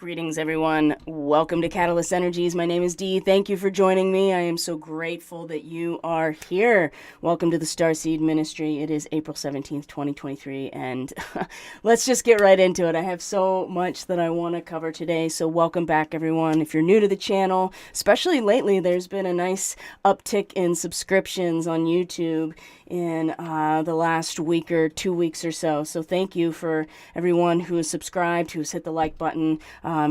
Greetings, everyone. Welcome to Catalyst Energies. My name is Dee. Thank you for joining me. I am so grateful that you are here. Welcome to the Starseed Ministry. It is April 17th, 2023, and let's just get right into it. I have so much that I want to cover today, so welcome back, everyone. If you're new to the channel, especially lately, there's been a nice uptick in subscriptions on YouTube in the last week or 2 weeks or so. So thank you for everyone who is subscribed, who's hit the like button.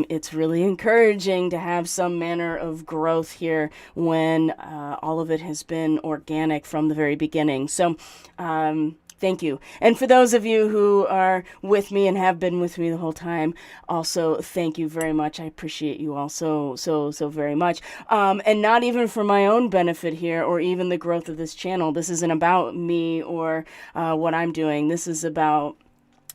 It's really encouraging to have some manner of growth here when all of it has been organic from the very beginning. So thank you. And for those of you who are with me and have been with me the whole time, also thank you very much. I appreciate you all so very much. And not even for my own benefit here or even the growth of this channel. This isn't about me or what I'm doing. This is about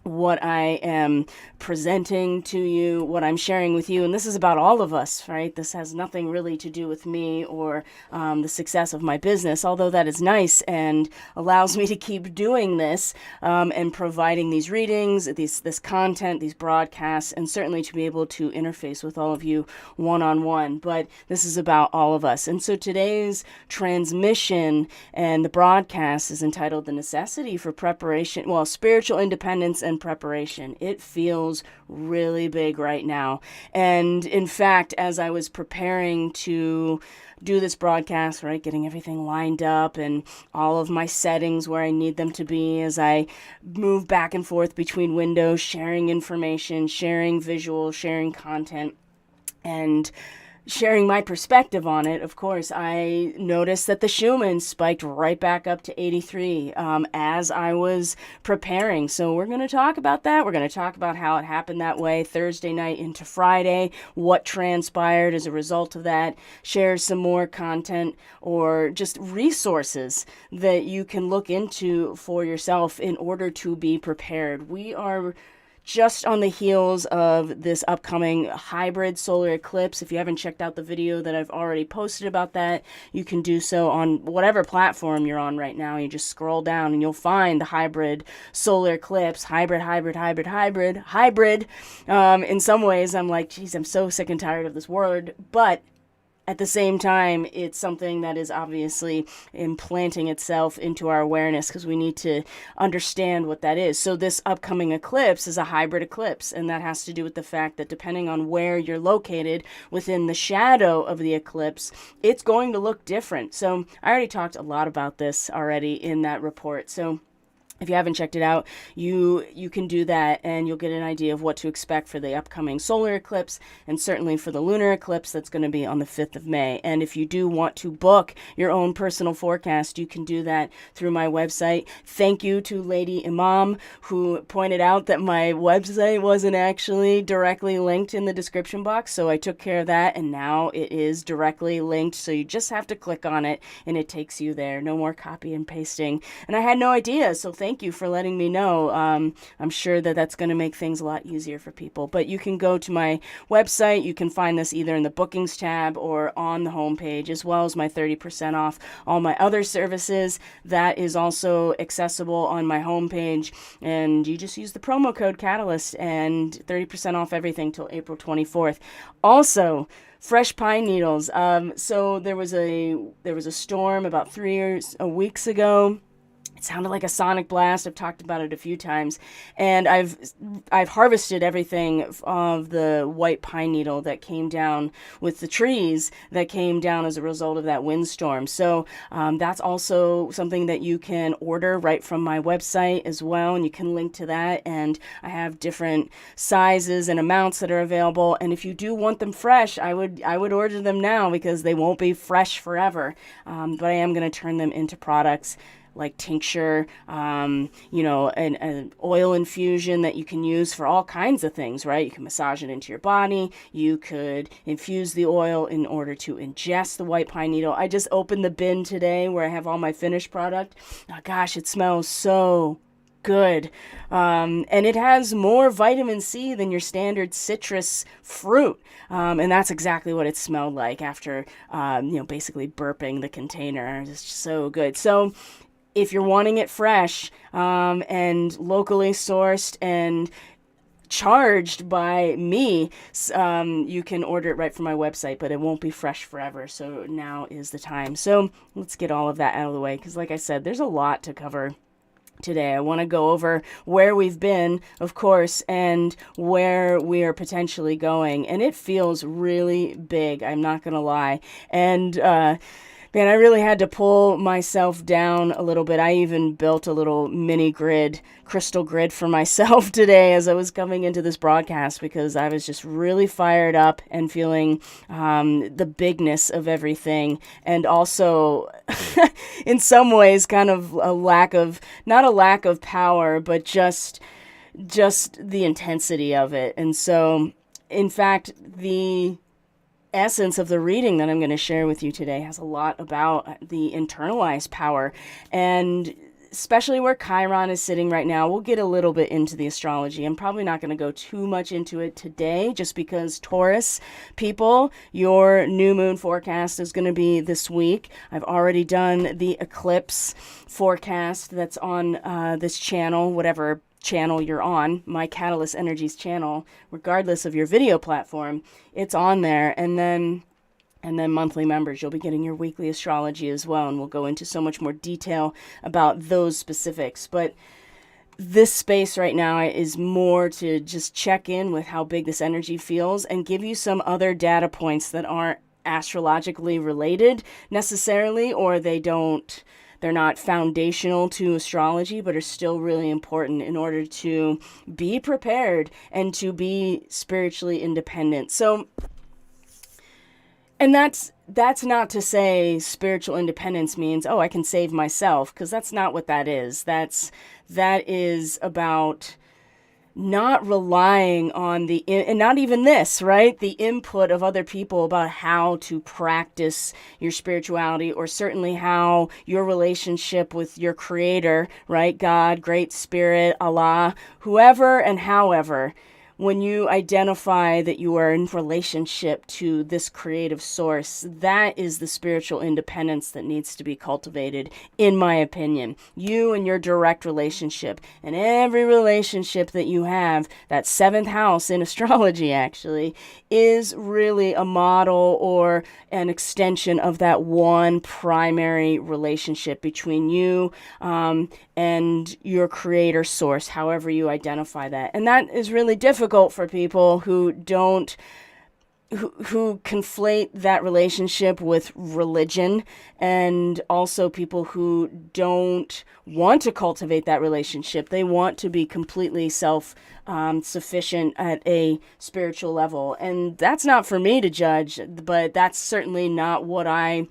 what I am presenting to you, what I'm sharing with you, and this is about all of us, right? This has nothing really to do with me or the success of my business, although that is nice and allows me to keep doing this and providing these readings, this content, these broadcasts, and certainly to be able to interface with all of you one-on-one. But this is about all of us. And so today's transmission and the broadcast is entitled The Necessity for Preparation, well, Spiritual Independence and Preparation. It feels really big right now. And in fact, as I was preparing to do this broadcast, right, getting everything lined up and all of my settings where I need them to be as I move back and forth between windows, sharing information, sharing visuals, sharing content, and sharing my perspective on it, of course, I noticed that the Schumann spiked right back up to 83 as I was preparing. So we're going to talk about that. We're going to talk about how it happened that way Thursday night into Friday, what transpired as a result of that, share some more content or just resources that you can look into for yourself in order to be prepared. We are just on the heels of this upcoming hybrid solar eclipse. If you haven't checked out the video that I've already posted about that, you can do so on whatever platform you're on right now. You just scroll down and you'll find the hybrid solar eclipse. Hybrid. In some ways, I'm like, geez, I'm so sick and tired of this word. But at the same time, it's something that is obviously implanting itself into our awareness because we need to understand what that is. So this upcoming eclipse is a hybrid eclipse, and that has to do with the fact that depending on where you're located within the shadow of the eclipse, it's going to look different. So I already talked a lot about this already in that report. So if you haven't checked it out, you can do that and you'll get an idea of what to expect for the upcoming solar eclipse and certainly for the lunar eclipse that's going to be on the 5th of May. And if you do want to book your own personal forecast, you can do that through my website. Thank you to Lady Imam who pointed out that my website wasn't actually directly linked in the description box. So I took care of that and now it is directly linked. So you just have to click on it and it takes you there. No more copy and pasting. And I had no idea. So thank you for letting me know. I'm sure that that's going to make things a lot easier for people. But you can go to my website. You can find this either in the bookings tab or on the homepage, as well as my 30% off all my other services. That is also accessible on my homepage. And you just use the promo code Catalyst and 30% off everything till April 24th. Also, fresh pine needles. So there was a storm about 3 weeks ago. It sounded like a sonic blast. I've talked about it a few times. And I've harvested everything of the white pine needle that came down with the trees that came down as a result of that windstorm. So that's also something that you can order right from my website as well. And you can link to that. And I have different sizes and amounts that are available. And if you do want them fresh, I would order them now because they won't be fresh forever. But I am going to turn them into products like tincture, an oil infusion that you can use for all kinds of things, right? You can massage it into your body. You could infuse the oil in order to ingest the white pine needle. I just opened the bin today where I have all my finished product. Oh, gosh, it smells so good. And it has more vitamin C than your standard citrus fruit. And that's exactly what it smelled like after, basically burping the container. It's just so good. So if you're wanting it fresh and locally sourced and charged by me. You can order it right from my website, but it won't be fresh forever. So now is the time. So let's get all of that out of the way, because like I said, there's a lot to cover today. I want to go over where we've been, of course, and where we are potentially going. And it feels really big, I'm not going to lie. And man, I really had to pull myself down a little bit. I even built a little mini grid, crystal grid for myself today as I was coming into this broadcast, because I was just really fired up and feeling the bigness of everything. And also, in some ways, kind of a lack of, not a lack of power, but just the intensity of it. And so, in fact, the essence of the reading that I'm going to share with you today has a lot about the internalized power, and especially where Chiron is sitting right now. We'll get a little bit into the astrology. I'm probably not going to go too much into it today, just because Taurus people, your new moon forecast is going to be this week. I've already done the eclipse forecast that's on this channel, whatever channel you're on, my Catalyst Energies channel, regardless of your video platform, it's on there. And then monthly members, you'll be getting your weekly astrology as well, and we'll go into so much more detail about those specifics. But this space right now is more to just check in with how big this energy feels and give you some other data points that aren't astrologically related necessarily, or they're not foundational to astrology, but are still really important in order to be prepared and to be spiritually independent. So, and that's not to say spiritual independence means, oh, I can save myself, because that's not what that is. That is about not relying on and not even this, right? The input of other people about how to practice your spirituality, or certainly how your relationship with your creator, right? God, Great Spirit, Allah, whoever and however. When you identify that you are in relationship to this creative source, that is the spiritual independence that needs to be cultivated, in my opinion. You and your direct relationship, and every relationship that you have, that seventh house in astrology actually, is really a model or an extension of that one primary relationship between you and your creator source, however you identify that. And that is really difficult for people who conflate that relationship with religion, and also people who don't want to cultivate that relationship. They want to be completely self-sufficient at a spiritual level. And that's not for me to judge, but that's certainly not what I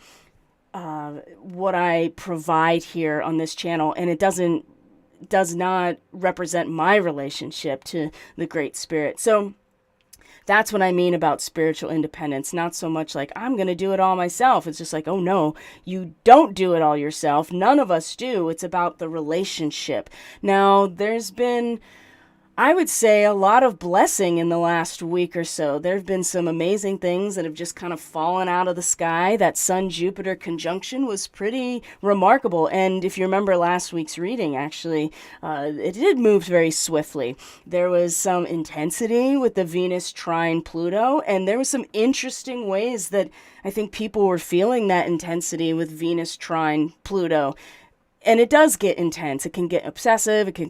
provide here on this channel, and it does not represent my relationship to the Great Spirit. So that's what I mean about spiritual independence. Not so much like, I'm going to do it all myself. It's just like, oh no, you don't do it all yourself. None of us do. It's about the relationship. Now, there's been, I would say, a lot of blessing in the last week or so. There have been some amazing things that have just kind of fallen out of the sky. That Sun-Jupiter conjunction was pretty remarkable. And if you remember last week's reading, actually, it did move very swiftly. There was some intensity with the Venus trine Pluto, and there was some interesting ways that I think people were feeling that intensity with Venus trine Pluto. And it does get intense. It can get obsessive. It can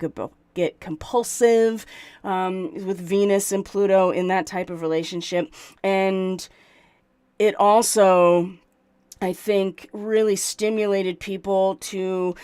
get compulsive with Venus and Pluto in that type of relationship. And it also, I think, really stimulated people to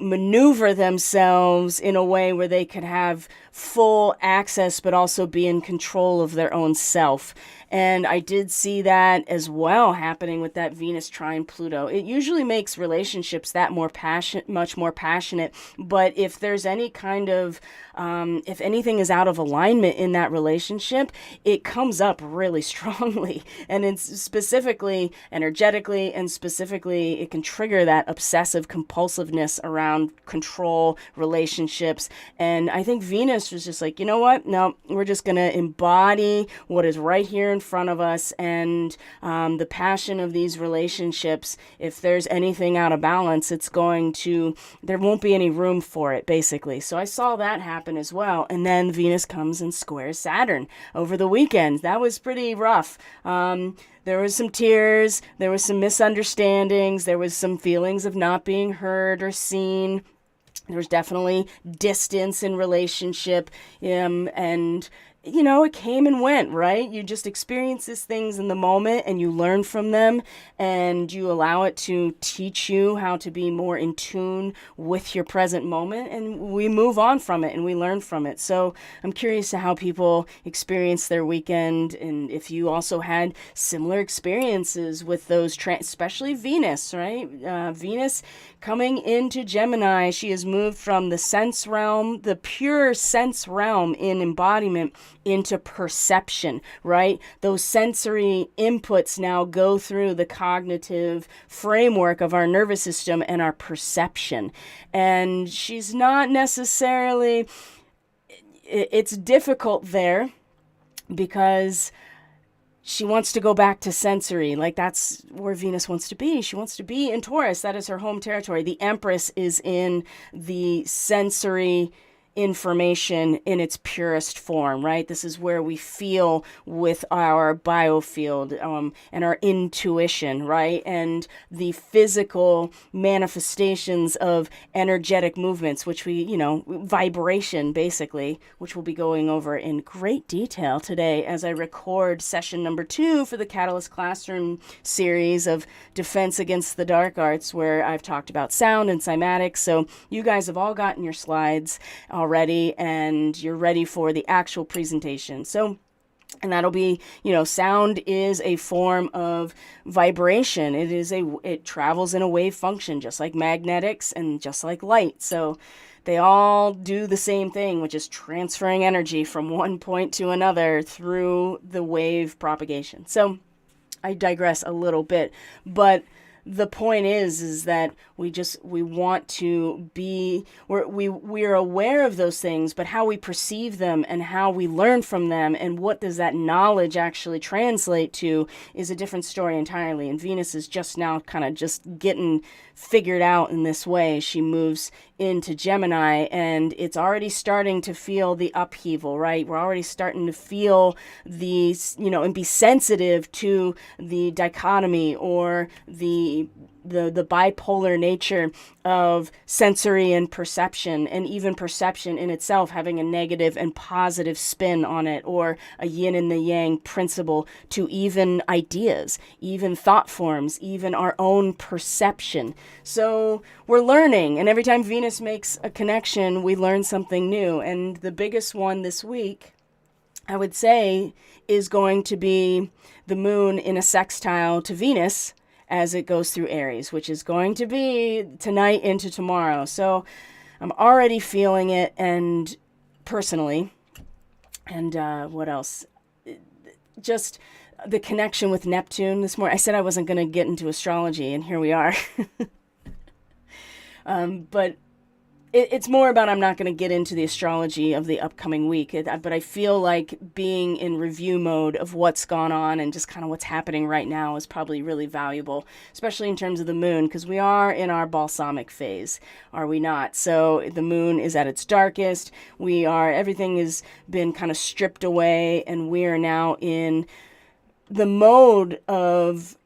maneuver themselves in a way where they could have full access, but also be in control of their own self. And I did see that as well happening with that Venus trine Pluto. It usually makes relationships that much more passionate. But if there's any kind of, if anything is out of alignment in that relationship, it comes up really strongly. And it's specifically energetically, and specifically it can trigger that obsessive compulsiveness stiffness around control, relationships. And I think Venus was just like, you know what? No, we're just going to embody what is right here in front of us. And the passion of these relationships, if there's anything out of balance, there won't be any room for it, basically. So I saw that happen as well. And then Venus comes and squares Saturn over the weekend. That was pretty rough. There was some tears, there was some misunderstandings, there was some feelings of not being heard or seen. There was definitely distance in relationship, and it came and went, right? You just experience these things in the moment and you learn from them and you allow it to teach you how to be more in tune with your present moment, and we move on from it and we learn from it. So I'm curious to how people experience their weekend, and if you also had similar experiences with those, especially Venus, right? Venus coming into Gemini, she has moved from the sense realm, the pure sense realm in embodiment, into perception, right? Those sensory inputs now go through the cognitive framework of our nervous system and our perception. And she's not necessarily, it's difficult there because she wants to go back to sensory. Like, that's where Venus wants to be. She wants to be in Taurus. That is her home territory. The Empress is in the sensory information in its purest form, right? This is where we feel with our biofield and our intuition, right? And the physical manifestations of energetic movements, which vibration basically, which we'll be going over in great detail today as I record session number 2 for the Catalyst Classroom series of Defense Against the Dark Arts, where I've talked about sound and cymatics. So you guys have all gotten your slides already and you're ready for the actual presentation. And that'll be, sound is a form of vibration. It travels in a wave function, just like magnetics and just like light. So they all do the same thing, which is transferring energy from one point to another through the wave propagation. So I digress a little bit, but the point is that we want to be, we're aware of those things, but how we perceive them and how we learn from them and what does that knowledge actually translate to is a different story entirely. And Venus is just now kind of just getting figured out in this way. She moves into Gemini and it's already starting to feel the upheaval, right? We're already starting to feel these, and be sensitive to the dichotomy or the bipolar nature of sensory and perception, and even perception in itself having a negative and positive spin on it, or a yin and the yang principle to even ideas, even thought forms, even our own perception. So we're learning, and every time Venus makes a connection, we learn something new. And the biggest one this week, I would say, is going to be the moon in a sextile to Venus as it goes through Aries, which is going to be tonight into tomorrow. So I'm already feeling it, and personally, and what else? Just the connection with Neptune this morning. I said I wasn't going to get into astrology, and here we are. But it's more about, I'm not going to get into the astrology of the upcoming week, but I feel like being in review mode of what's gone on and just kind of what's happening right now is probably really valuable, especially in terms of the moon, because we are in our balsamic phase, are we not? So the moon is at its darkest. Everything has been kind of stripped away, and we are now in the mode of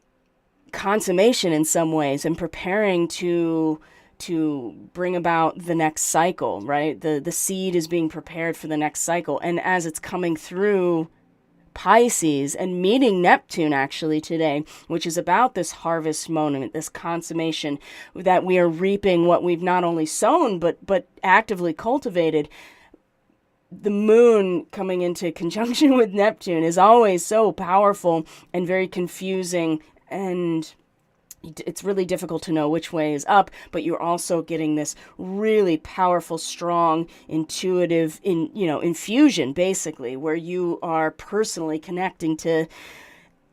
consummation in some ways and preparing to bring about the next cycle, right? The seed is being prepared for the next cycle. And as it's coming through Pisces and meeting Neptune actually today, which is about this harvest moment, this consummation, that we are reaping what we've not only sown, but actively cultivated. The moon coming into conjunction with Neptune is always so powerful and very confusing, and it's really difficult to know which way is up, but you're also getting this really powerful, strong, intuitive, infusion, basically, where you are personally connecting to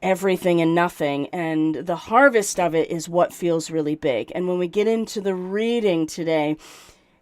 everything and nothing. And the harvest of it is what feels really big. And when we get into the reading today,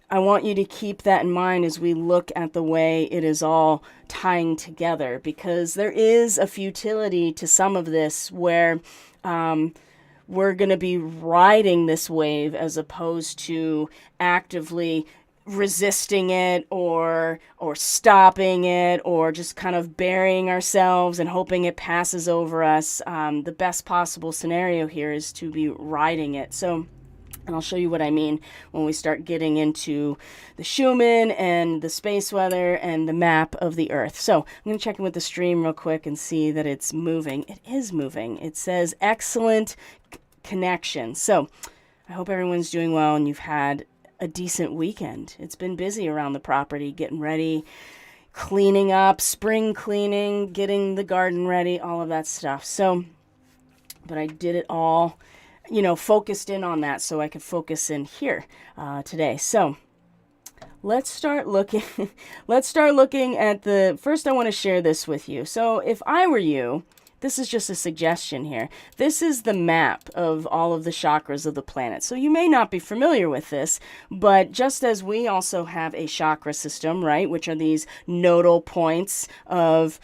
I want you to keep that in mind as we look at the way it is all tying together, because there is a futility to some of this where we're going to be riding this wave as opposed to actively resisting it or stopping it or just kind of burying ourselves and hoping it passes over us. The best possible scenario here is to be riding it. So, and I'll show you what I mean when we start getting into the Schumann and the space weather and the map of the Earth. So I'm going to check in with the stream real quick and see that it's moving. It is moving. It says excellent connection. So I hope everyone's doing well and you've had a decent weekend. It's been busy around the property, getting ready, cleaning up, spring cleaning, getting the garden ready, all of that stuff. So, but I did it all, focused in on that so I could focus in here today. So let's start looking. Let's start looking at first I want to share this with you. So if I were you, this is just a suggestion here. This is the map of all of the chakras of the planet. So you may not be familiar with this, but just as we also have a chakra system, right, which are these nodal points of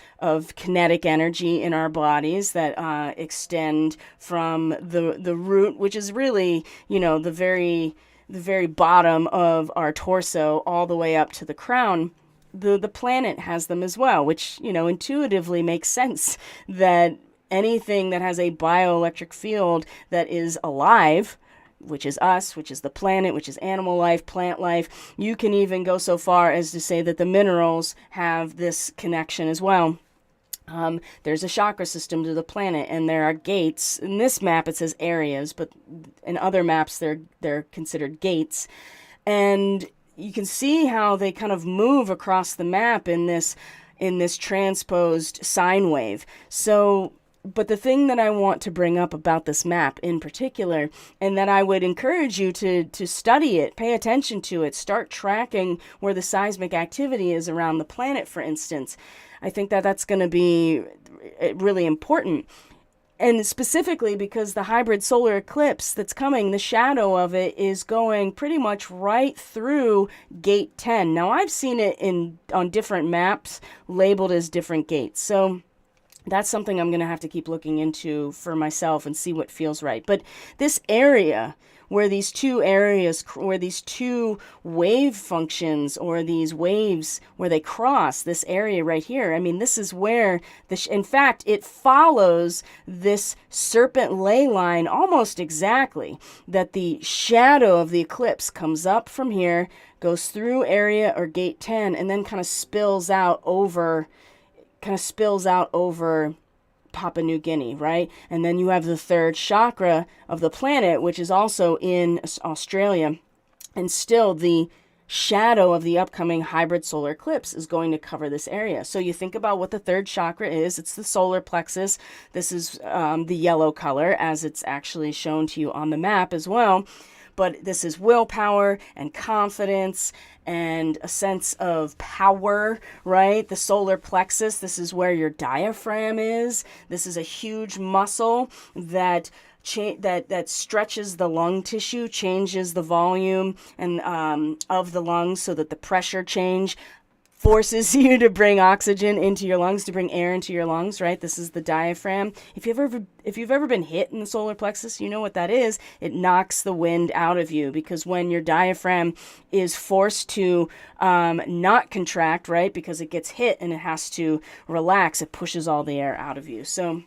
kinetic energy in our bodies that extend from the root, which is really, the very bottom of our torso all the way up to the crown. The planet has them as well, which, intuitively makes sense that anything that has a bioelectric field that is alive, which is us, which is the planet, which is animal life, plant life, you can even go so far as to say that the minerals have this connection as well. There's a chakra system to the planet, and there are gates. In this map, it says areas, but in other maps, they're considered gates. And you can see how they kind of move across the map in this transposed sine wave. So, but the thing that I want to bring up about this map in particular, and that I would encourage you to study it, pay attention to it, start tracking where the seismic activity is around the planet, for instance. I think that that's going to be really important. And specifically because the hybrid solar eclipse that's coming, the shadow of it is going pretty much right through gate 10. Now, I've seen it on different maps labeled as different gates. So that's something I'm going to have to keep looking into for myself and see what feels right. But this area where these two wave functions or these waves where they cross, this area right here, I mean, this is where in fact, it follows this serpent ley line almost exactly, that the shadow of the eclipse comes up from here, goes through area or gate 10, and then kind of spills out over Papua New Guinea, right? And then you have the third chakra of the planet, which is also in Australia. And still the shadow of the upcoming hybrid solar eclipse is going to cover this area. So you think about what the third chakra is. It's the solar plexus. This is the yellow color as it's actually shown to you on the map as well. But this is willpower and confidence and a sense of power, right? The solar plexus, this is where your diaphragm is. This is a huge muscle that stretches the lung tissue, changes the volume and of the lungs so that the pressure change forces you to bring oxygen into your lungs, to bring air into your lungs, right? This is the diaphragm. If you've ever been hit in the solar plexus, you know what that is. It knocks the wind out of you, because when your diaphragm is forced to not contract, right, because it gets hit and it has to relax, it pushes all the air out of you. So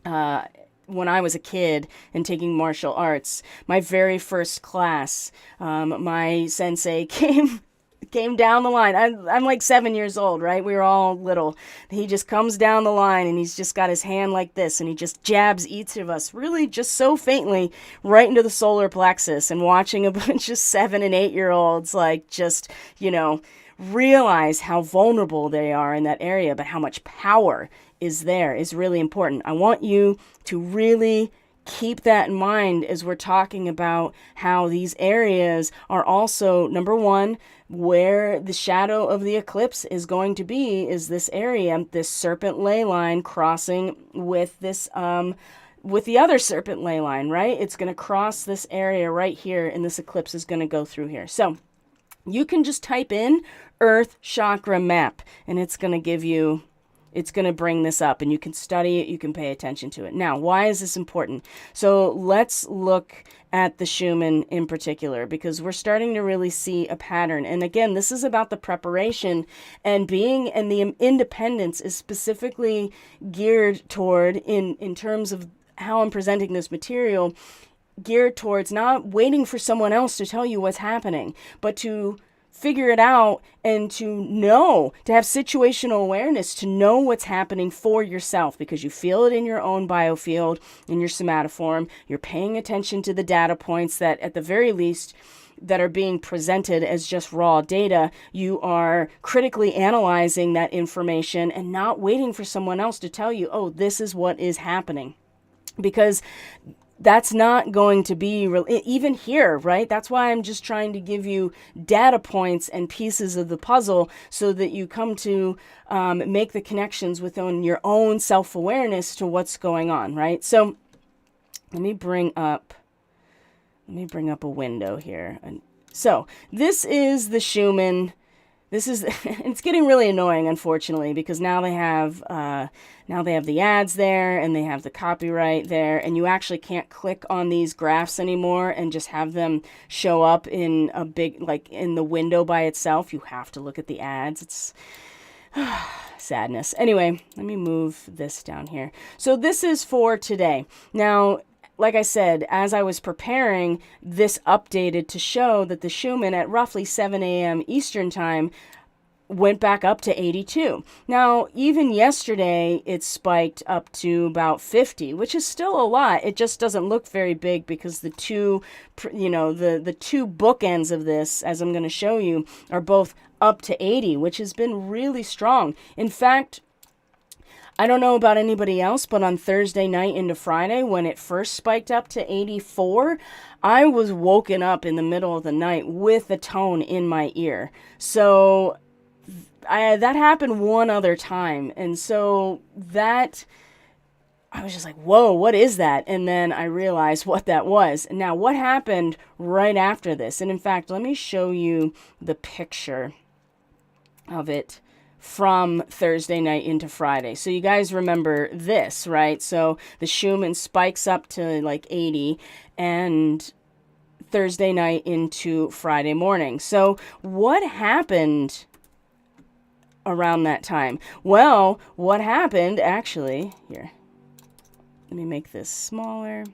when I was a kid and taking martial arts, my very first class, my sensei came down the line. I'm like 7 years old, right? We were all little. He just comes down the line and he's just got his hand like this and he just jabs each of us really just so faintly right into the solar plexus, and watching a bunch of 7 and 8 year olds like just, realize how vulnerable they are in that area, but how much power is there is really important. I want you to really keep that in mind as we're talking about how these areas are also, number one, where the shadow of the eclipse is going to be is this area, this serpent ley line crossing with this, with the other serpent ley line, right? It's going to cross this area right here, and this eclipse is going to go through here. So you can just type in Earth Chakra Map, and it's going to give you, it's going to bring this up, and you can study it, you can pay attention to it. Now, why is this important? So let's look at the Schumann in particular, because we're starting to really see a pattern. And again, this is about the preparation and being, and the independence is specifically geared toward, in terms of how I'm presenting this material, geared towards not waiting for someone else to tell you what's happening, but to figure it out and to know, to have situational awareness, to know what's happening for yourself, because you feel it in your own biofield, in your somatoform. You're paying attention to the data points that, at the very least, that are being presented as just raw data. You are critically analyzing that information and not waiting for someone else to tell you, oh, this is what is happening. Because that's not going to be even here, right? That's why I'm just trying to give you data points and pieces of the puzzle so that you come to make the connections within your own self-awareness to what's going on, right? So let me bring up a window here. And so this is the Schumann. This is, it's getting really annoying, unfortunately, because now they have the ads there and they have the copyright there, and you actually can't click on these graphs anymore and just have them show up in a big, like in the window by itself. You have to look at the ads. It's sadness. Anyway, let me move this down here. So this is for today. Now, like I said, as I was preparing, this updated to show that the Schumann at roughly 7 a.m. Eastern time went back up to 82. Now, even yesterday, it spiked up to about 50, which is still a lot. It just doesn't look very big because the two, the two bookends of this, as I'm going to show you, are both up to 80, which has been really strong. In fact, I don't know about anybody else, but on Thursday night into Friday, when it first spiked up to 84, I was woken up in the middle of the night with a tone in my ear. So that happened one other time. And so that, I was just like, whoa, what is that? And then I realized what that was. Now, what happened right after this? And in fact, let me show you the picture of it from Thursday night into Friday. So you guys remember this, right? So the Schumann spikes up to like 80 and Thursday night into Friday morning. So what happened around that time? Well, what happened actually, here, let me make this smaller.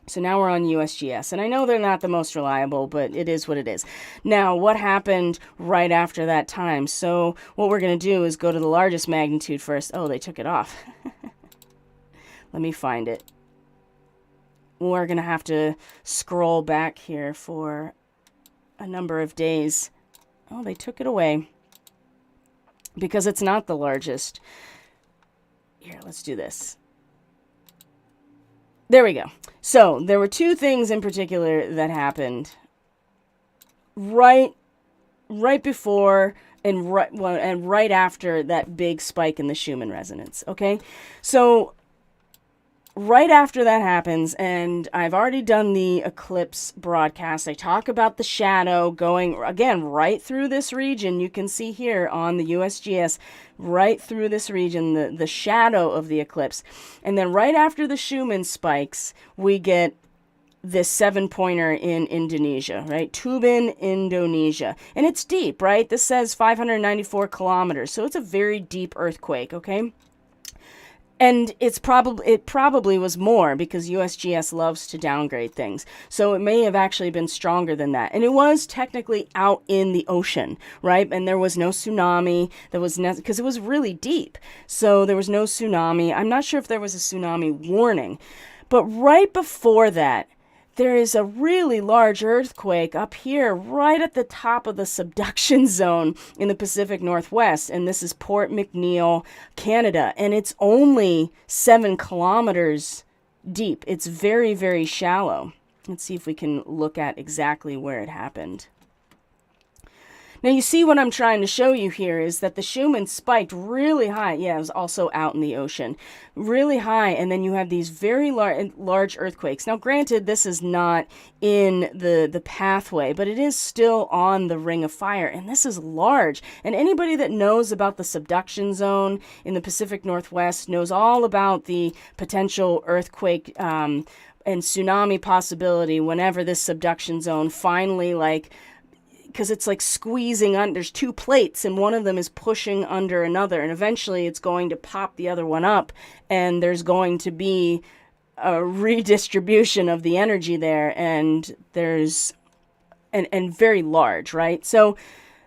So now we're on USGS, and I know they're not the most reliable, but it is what it is. Now, what happened right after that time? So what we're going to do is go to the largest magnitude first. Oh, they took it off. Let me find it. We're going to have to scroll back here for a number of days. Oh, they took it away because it's not the largest. Here, let's do this. There we go. So there were two things in particular that happened right before and right after that big spike in the Schumann resonance. Okay, so right after that happens, and I've already done the eclipse broadcast. I talk about the shadow going again right through this region. You can see here on the USGS, right through this region, the shadow of the eclipse. And then right after the Schumann spikes, we get this 7-pointer in Indonesia, right? Tuban, Indonesia. And it's deep, right? This says 594 kilometers. So it's a very deep earthquake, okay? And it probably was more because USGS loves to downgrade things. So it may have actually been stronger than that. And it was technically out in the ocean, right? And there was no tsunami. There was no, because it was really deep. So there was no tsunami. I'm not sure if there was a tsunami warning. But right before that, there is a really large earthquake up here right at the top of the subduction zone in the Pacific Northwest. And this is Port McNeill, Canada. And it's only 7 kilometers deep. It's very, very shallow. Let's see if we can look at exactly where it happened. Now, you see what I'm trying to show you here is that the Schumann spiked really high. Yeah, it was also out in the ocean. Really high, and then you have these very large earthquakes. Now, granted, this is not in the pathway, but it is still on the Ring of Fire, and this is large. And anybody that knows about the subduction zone in the Pacific Northwest knows all about the potential earthquake and tsunami possibility whenever this subduction zone finally, because it's like squeezing on, there's two plates and one of them is pushing under another, and eventually it's going to pop the other one up, and there's going to be a redistribution of the energy there, and there's and very large, right? So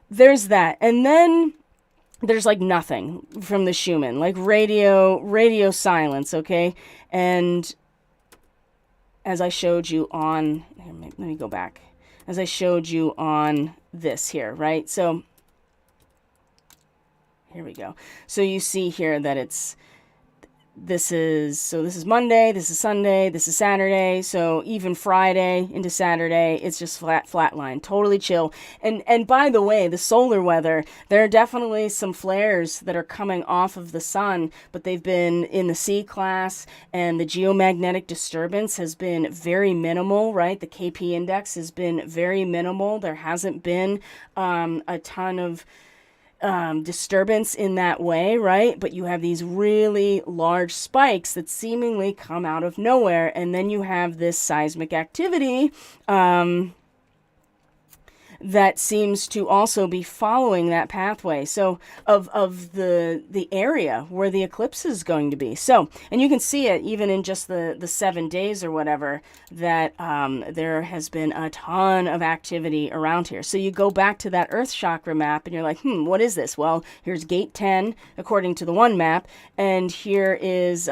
there's that. And then there's like nothing from the Schumann, like radio silence, okay? And as I showed you on, let me go back. As I showed you on this here, right? So here we go. So you see here that this is Monday, this is Sunday, this is Saturday. So even Friday into Saturday, it's just flat line, totally chill. And by the way, the solar weather, there are definitely some flares that are coming off of the sun, but they've been in the C class, and the geomagnetic disturbance has been very minimal, right? The KP index has been very minimal. There hasn't been a ton of disturbance in that way, right? But you have these really large spikes that seemingly come out of nowhere, and then you have this seismic activity that seems to also be following that pathway. So of the area where the eclipse is going to be. So, and you can see it even in just the 7 days or whatever, that there has been a ton of activity around here. So you go back to that Earth chakra map and you're like, what is this? Well, here's gate 10 according to the one map, and here is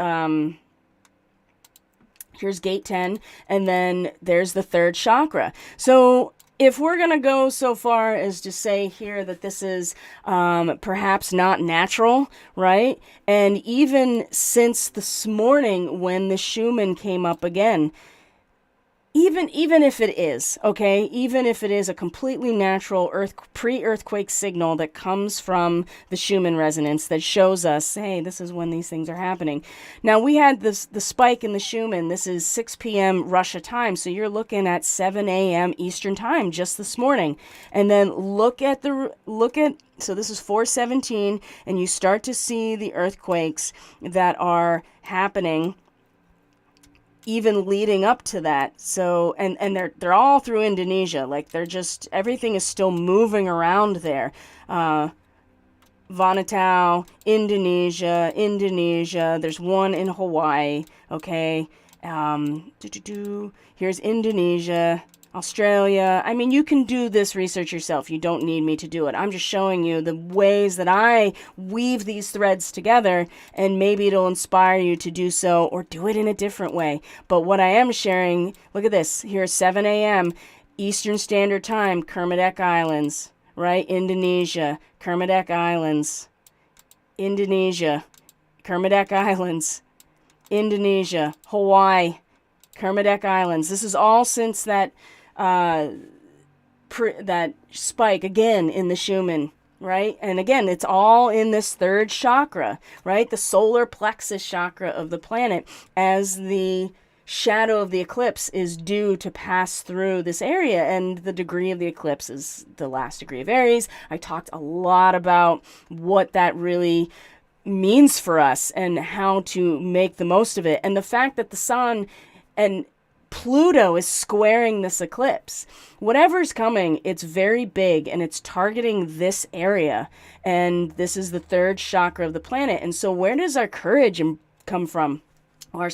here's gate 10, and then there's the third chakra. So if we're going to go so far as to say here that this is perhaps not natural, right? And even since this morning when the Schumann came up again, even if it is, okay, even if it is a completely natural pre-earthquake signal that comes from the Schumann resonance that shows us, hey, this is when these things are happening. Now, we had the spike in the Schumann. This is 6 p.m. Russia time, so you're looking at 7 a.m. Eastern time just this morning. And then so this is 4:17, and you start to see the earthquakes that are happening even leading up to that. So and they're all through Indonesia. Like, they're just, everything is still moving around there. Vanuatu, Indonesia, there's one in Hawaii, okay? Here's Indonesia, Australia. I mean, you can do this research yourself. You don't need me to do it. I'm just showing you the ways that I weave these threads together, and maybe it'll inspire you to do so or do it in a different way. But what I am sharing, look at this. Here's 7 a.m. Eastern Standard Time, Kermadec Islands, right? Indonesia, Kermadec Islands, Indonesia, Kermadec Islands, Indonesia, Hawaii, Kermadec Islands. This is all since that that spike again in the Schumann, right? And again, it's all in this third chakra, right? The solar plexus chakra of the planet, as the shadow of the eclipse is due to pass through this area, and the degree of the eclipse is the last degree of Aries. I talked a lot about what that really means for us and how to make the most of it, and the fact that the sun and Pluto is squaring this eclipse. Whatever's coming, it's very big, and it's targeting this area, and this is the third chakra of the planet. And so where does our courage come from? Our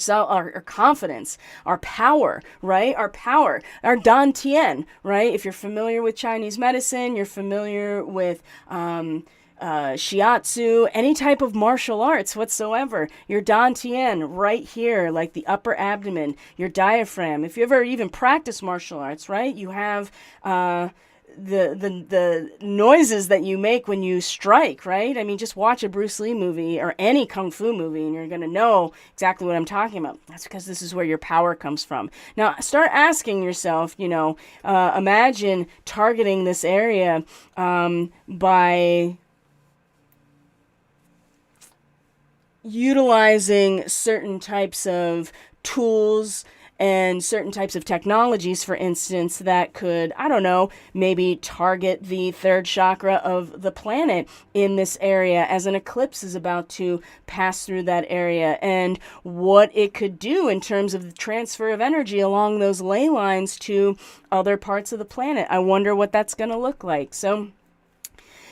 confidence, our power, right? Our power, our dantian, right? If you're familiar with Chinese medicine, you're familiar with shiatsu, any type of martial arts whatsoever, your dantian right here, like the upper abdomen, your diaphragm. If you ever even practice martial arts, right? You have the noises that you make when you strike, right? I mean, just watch a Bruce Lee movie or any kung fu movie and you're going to know exactly what I'm talking about. That's because this is where your power comes from. Now, start asking yourself, imagine targeting this area by utilizing certain types of tools and certain types of technologies, for instance, that could, I don't know, maybe target the third chakra of the planet in this area as an eclipse is about to pass through that area, and what it could do in terms of the transfer of energy along those ley lines to other parts of the planet. I wonder what that's going to look like. So,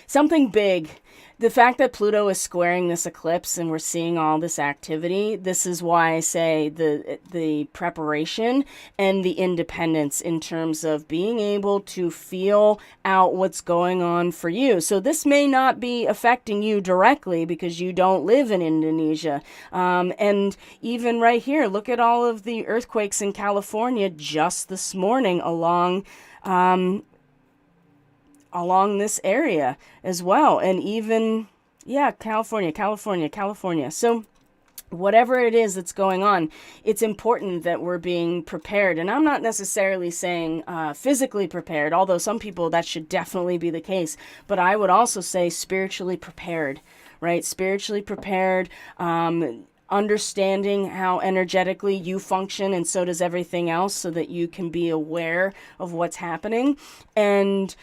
something big. The fact that Pluto is squaring this eclipse and we're seeing all this activity, this is why I say the preparation and the independence in terms of being able to feel out what's going on for you. So this may not be affecting you directly because you don't live in Indonesia. And even right here, look at all of the earthquakes in California just this morning along this area as well. And even, California. So whatever it is that's going on, it's important that we're being prepared. And I'm not necessarily saying physically prepared, although some people that should definitely be the case. But I would also say spiritually prepared, right? Spiritually prepared, understanding how energetically you function, and so does everything else, so that you can be aware of what's happening. And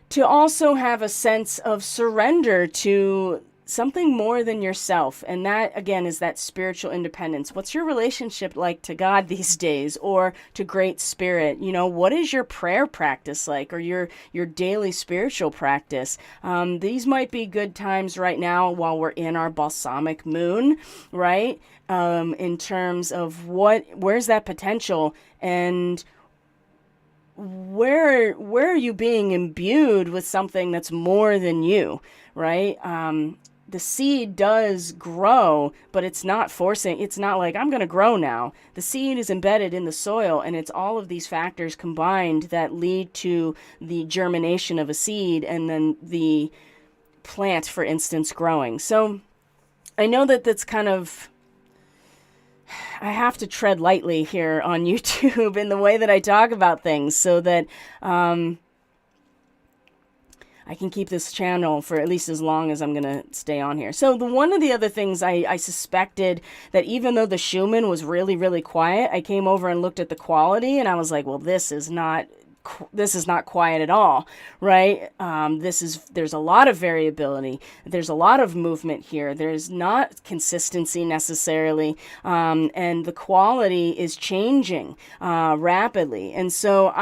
to also have a sense of surrender to something more than yourself. And that, again, is that spiritual independence. What's your relationship like to God these days, or to Great Spirit? What is your prayer practice like, or your daily spiritual practice? These might be good times right now while we're in our balsamic moon, right? In terms of where's that potential, and where are you being imbued with something that's more than you, right? The seed does grow, but it's not forcing. It's not like, I'm going to grow now. The seed is embedded in the soil, and it's all of these factors combined that lead to the germination of a seed and then the plant, for instance, growing. So I know that that's kind of, I have to tread lightly here on YouTube in the way that I talk about things, so that I can keep this channel for at least as long as I'm going to stay on here. So one of the other things I suspected, that even though the Schumann was really, really quiet, I came over and looked at the quality and I was like, well, this is not quiet at all, right? There's a lot of variability. There's a lot of movement here. There's not consistency necessarily. And the quality is changing rapidly. And so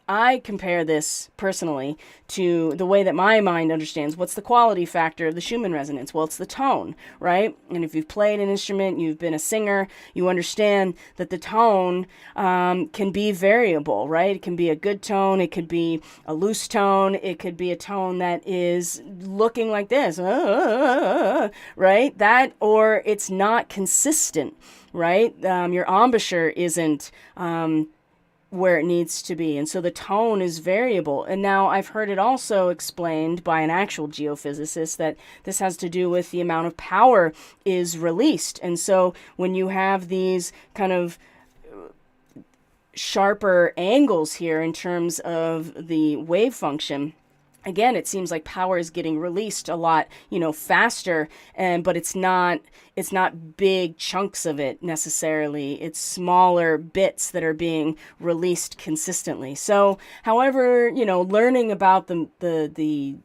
I compare this personally to the way that my mind understands what's the quality factor of the Schumann resonance. Well, it's the tone, right? And if you've played an instrument, you've been a singer, you understand that the tone can be variable, right? It can be a good tone, it could be a loose tone, it could be a tone that is looking like this, right? That, or it's not consistent, right? Your embouchure isn't where it needs to be. And so the tone is variable. And now I've heard it also explained by an actual geophysicist that this has to do with the amount of power is released. And so when you have these kind of sharper angles here in terms of the wave function, again, it seems like power is getting released a lot, faster, but it's not big chunks of it necessarily. It's smaller bits that are being released consistently. So, however, learning about the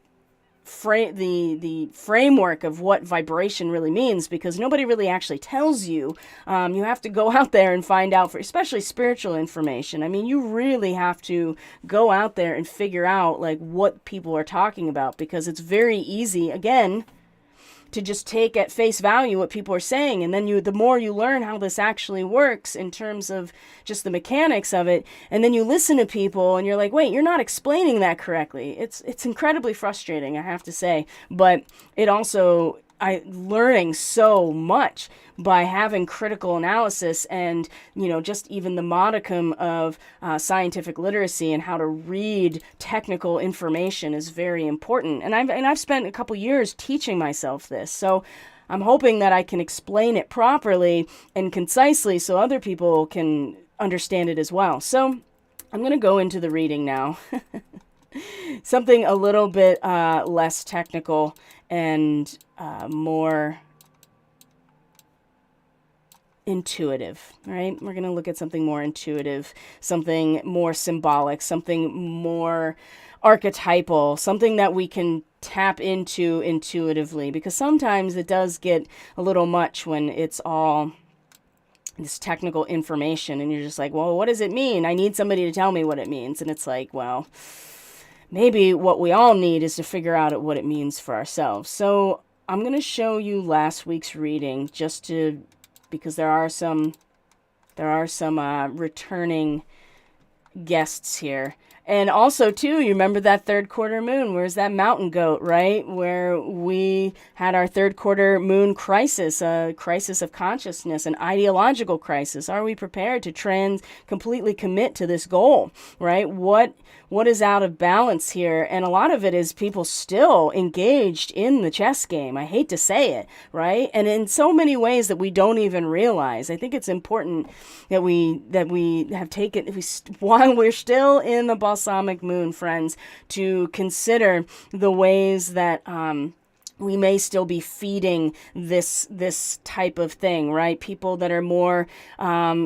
framework of what vibration really means, because nobody really actually tells you. You have to go out there and find out, for especially spiritual information. I mean, you really have to go out there and figure out like what people are talking about, because it's very easy, again, to just take at face value what people are saying. And then the more you learn how this actually works in terms of just the mechanics of it, and then you listen to people and you're like, wait, you're not explaining that correctly. It's incredibly frustrating, I have to say. But it also learning so much by having critical analysis and, just even the modicum of scientific literacy and how to read technical information is very important. And I've spent a couple years teaching myself this. So I'm hoping that I can explain it properly and concisely so other people can understand it as well. So I'm going to go into the reading now. Something a little bit less technical and more intuitive, right? We're going to look at something more intuitive, something more symbolic, something more archetypal, something that we can tap into intuitively, because sometimes it does get a little much when it's all this technical information and you're just like, well, what does it mean? I need somebody to tell me what it means. And it's like, well, maybe what we all need is to figure out what it means for ourselves. So I'm going to show you last week's reading because there are some returning guests here. And also, too, you remember that third quarter moon? Where's that mountain goat, right? Where we had our third quarter moon crisis, a crisis of consciousness, an ideological crisis. Are we prepared to completely commit to this goal, right? What is out of balance here? And a lot of it is people still engaged in the chess game. I hate to say it, right? And in so many ways that we don't even realize. I think it's important that we have taken, while we're still in the balsamic moon, friends, to consider the ways that we may still be feeding this type of thing, right? People that are more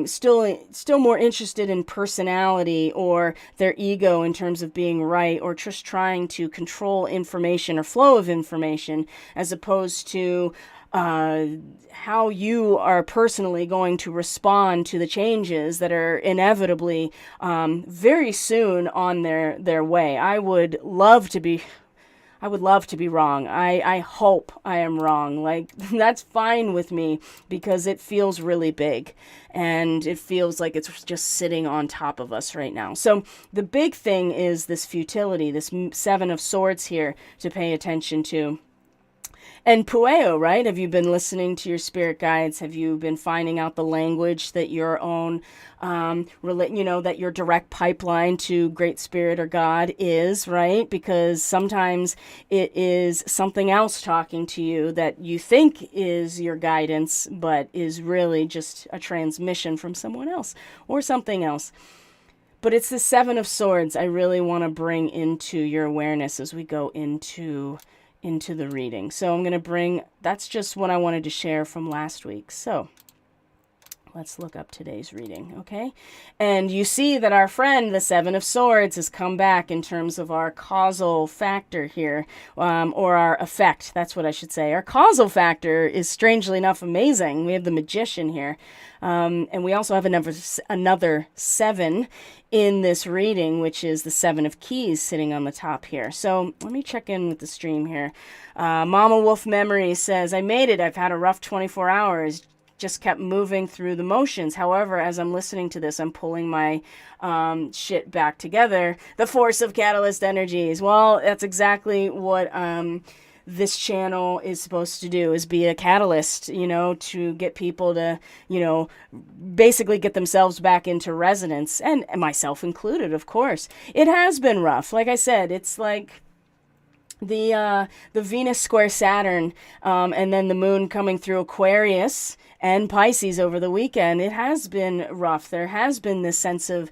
still more interested in personality or their ego in terms of being right, or just trying to control information or flow of information, as opposed to how you are personally going to respond to the changes that are inevitably very soon on their way. I would love to be wrong. I hope I am wrong. Like, that's fine with me, because it feels really big and it feels like it's just sitting on top of us right now. So the big thing is this futility, this Seven of Swords here to pay attention to. And Pueo, right? Have you been listening to your spirit guides? Have you been finding out the language that your own, that your direct pipeline to Great Spirit or God is, right? Because sometimes it is something else talking to you that you think is your guidance, but is really just a transmission from someone else or something else. But it's the Seven of Swords I really want to bring into your awareness as we go into the reading. So I'm going to that's just what I wanted to share from last week. So let's look up today's reading, okay? And you see that our friend, the Seven of Swords, has come back in terms of our causal factor here, or our effect. That's what I should say. Our causal factor is strangely enough amazing. We have the Magician here. And we also have another seven in this reading, which is the Seven of Keys sitting on the top here. So let me check in with the stream here. Mama Wolf Memory says, I made it. I've had a rough 24 hours. Just kept moving through the motions. However, as I'm listening to this, I'm pulling my shit back together. The force of catalyst energies. Well, that's exactly what this channel is supposed to do, is be a catalyst, to get people to, basically get themselves back into resonance, and myself included, of course. It has been rough. Like I said, it's like the Venus square Saturn, and then the moon coming through Aquarius and Pisces over the weekend. It has been rough. There has been this sense of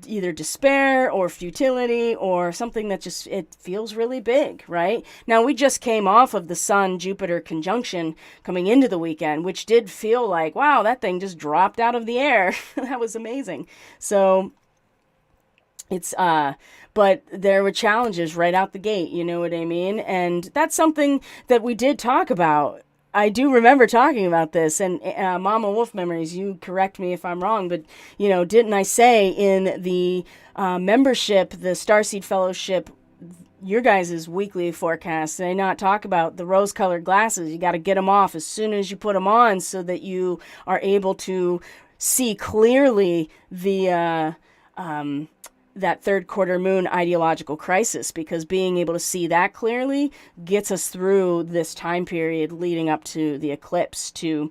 either despair or futility or something that just, it feels really big, right? Now, we just came off of the Sun-Jupiter conjunction coming into the weekend, which did feel like, wow, that thing just dropped out of the air. That was amazing. So it's, but there were challenges right out the gate, you know what I mean? And that's something that we did talk about. I do remember talking about this, and Mama Wolf Memories, you correct me if I'm wrong, but, didn't I say in the membership, the Starseed Fellowship, your guys' weekly forecast, did I not talk about the rose-colored glasses? You got to get them off as soon as you put them on so that you are able to see clearly the that third quarter moon ideological crisis, because being able to see that clearly gets us through this time period leading up to the eclipse to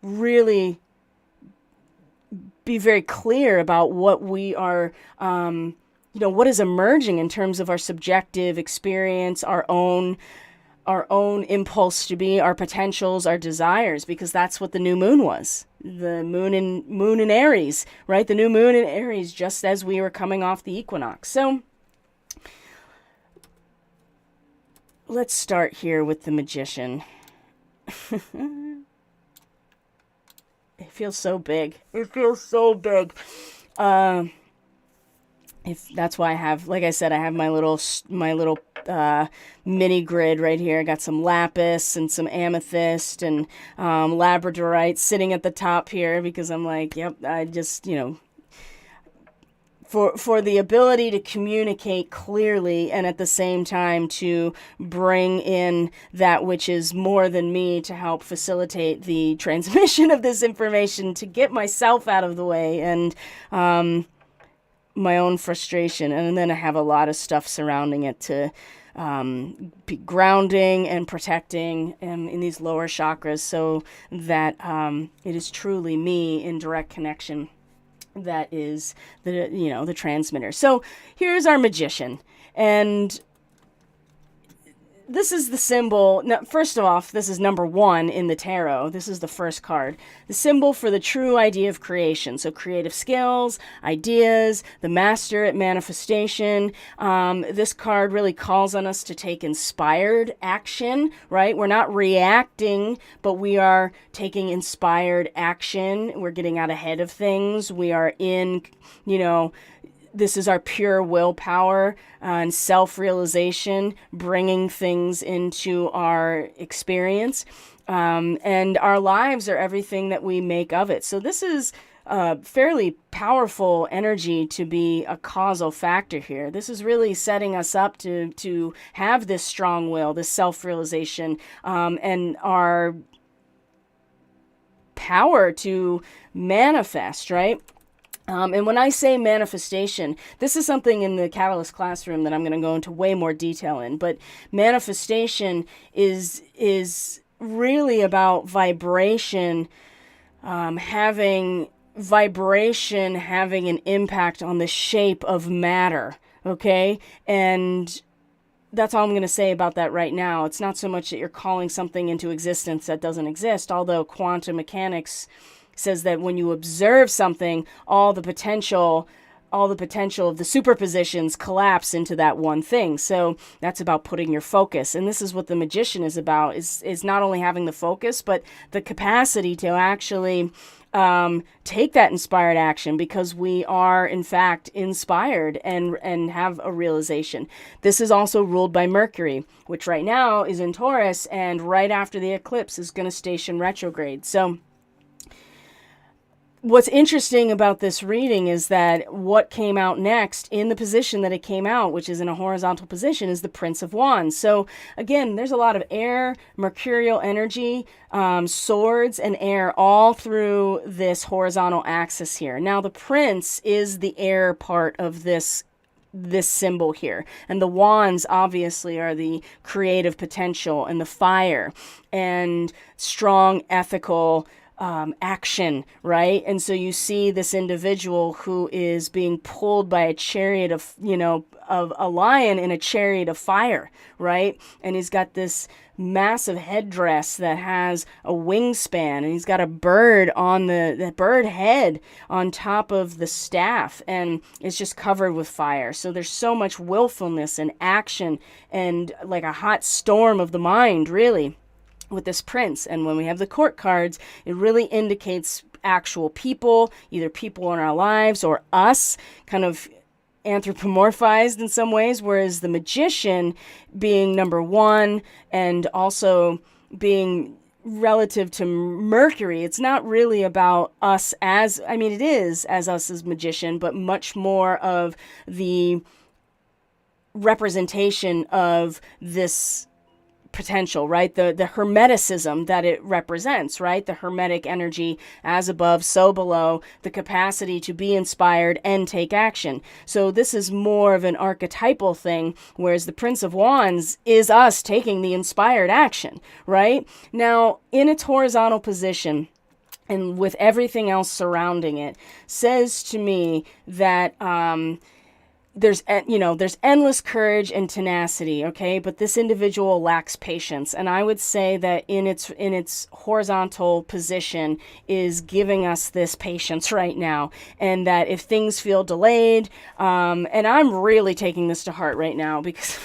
really be very clear about what we are, what is emerging in terms of our subjective experience, our own impulse to be, our potentials, our desires, because that's what the new moon was. The moon in Aries, right? The new moon in Aries, just as we were coming off the equinox. So let's start here with the Magician. It feels so big. It feels so big. If that's why I have, like I said, I have my little mini grid right here. I got some lapis and some amethyst and labradorite sitting at the top here, because I'm like, yep, I just, for the ability to communicate clearly and at the same time to bring in that which is more than me to help facilitate the transmission of this information, to get myself out of the way and my own frustration. And then I have a lot of stuff surrounding it to be grounding and protecting in these lower chakras, so that it is truly me in direct connection that is the transmitter. So here's our Magician, and this is the symbol. Now, first off, this is number 1 in the tarot. This is the first card. The symbol for the true idea of creation. So creative skills, ideas, the master at manifestation. This card really calls on us to take inspired action, right? We're not reacting, but we are taking inspired action. We're getting out ahead of things. We are in, this is our pure willpower and self-realization, bringing things into our experience. And our lives are everything that we make of it. So this is fairly powerful energy to be a causal factor here. This is really setting us up to have this strong will, this self-realization, and our power to manifest, right? And when I say manifestation, this is something in the Catalyst classroom that I'm going to go into way more detail in, but manifestation is really about vibration, having an impact on the shape of matter, okay? And that's all I'm going to say about that right now. It's not so much that you're calling something into existence that doesn't exist, although quantum mechanics says that when you observe something, all the potential of the superpositions collapse into that one thing. So that's about putting your focus. And this is what the Magician is about, is not only having the focus, but the capacity to actually take that inspired action, because we are in fact inspired and have a realization. This is also ruled by Mercury, which right now is in Taurus, and right after the eclipse is going to station retrograde. So what's interesting about this reading is that what came out next in the position that it came out, which is in a horizontal position, is the Prince of Wands. So again, there's a lot of air, mercurial energy, swords and air all through this horizontal axis here. Now the Prince is the air part of this symbol here, and the wands obviously are the creative potential and the fire and strong ethical action, right? And so you see this individual who is being pulled by a chariot of a lion in a chariot of fire, right? And he's got this massive headdress that has a wingspan, and he's got a bird on the bird head on top of the staff, and it's just covered with fire. So there's so much willfulness and action and like a hot storm of the mind, really, with this prince. And when we have the court cards, it really indicates actual people, either people in our lives or us, kind of anthropomorphized in some ways, whereas the Magician being number 1 and also being relative to Mercury, it's not really about us as, it is as us as Magician, but much more of the representation of this potential, right? The hermeticism that it represents, right? The hermetic energy, as above, so below, the capacity to be inspired and take action. So this is more of an archetypal thing, whereas the Prince of Wands is us taking the inspired action, right? Now, in its horizontal position, and with everything else surrounding it, says to me that there's endless courage and tenacity, okay, but this individual lacks patience, and I would say that in its horizontal position is giving us this patience right now, and that if things feel delayed, and I'm really taking this to heart right now because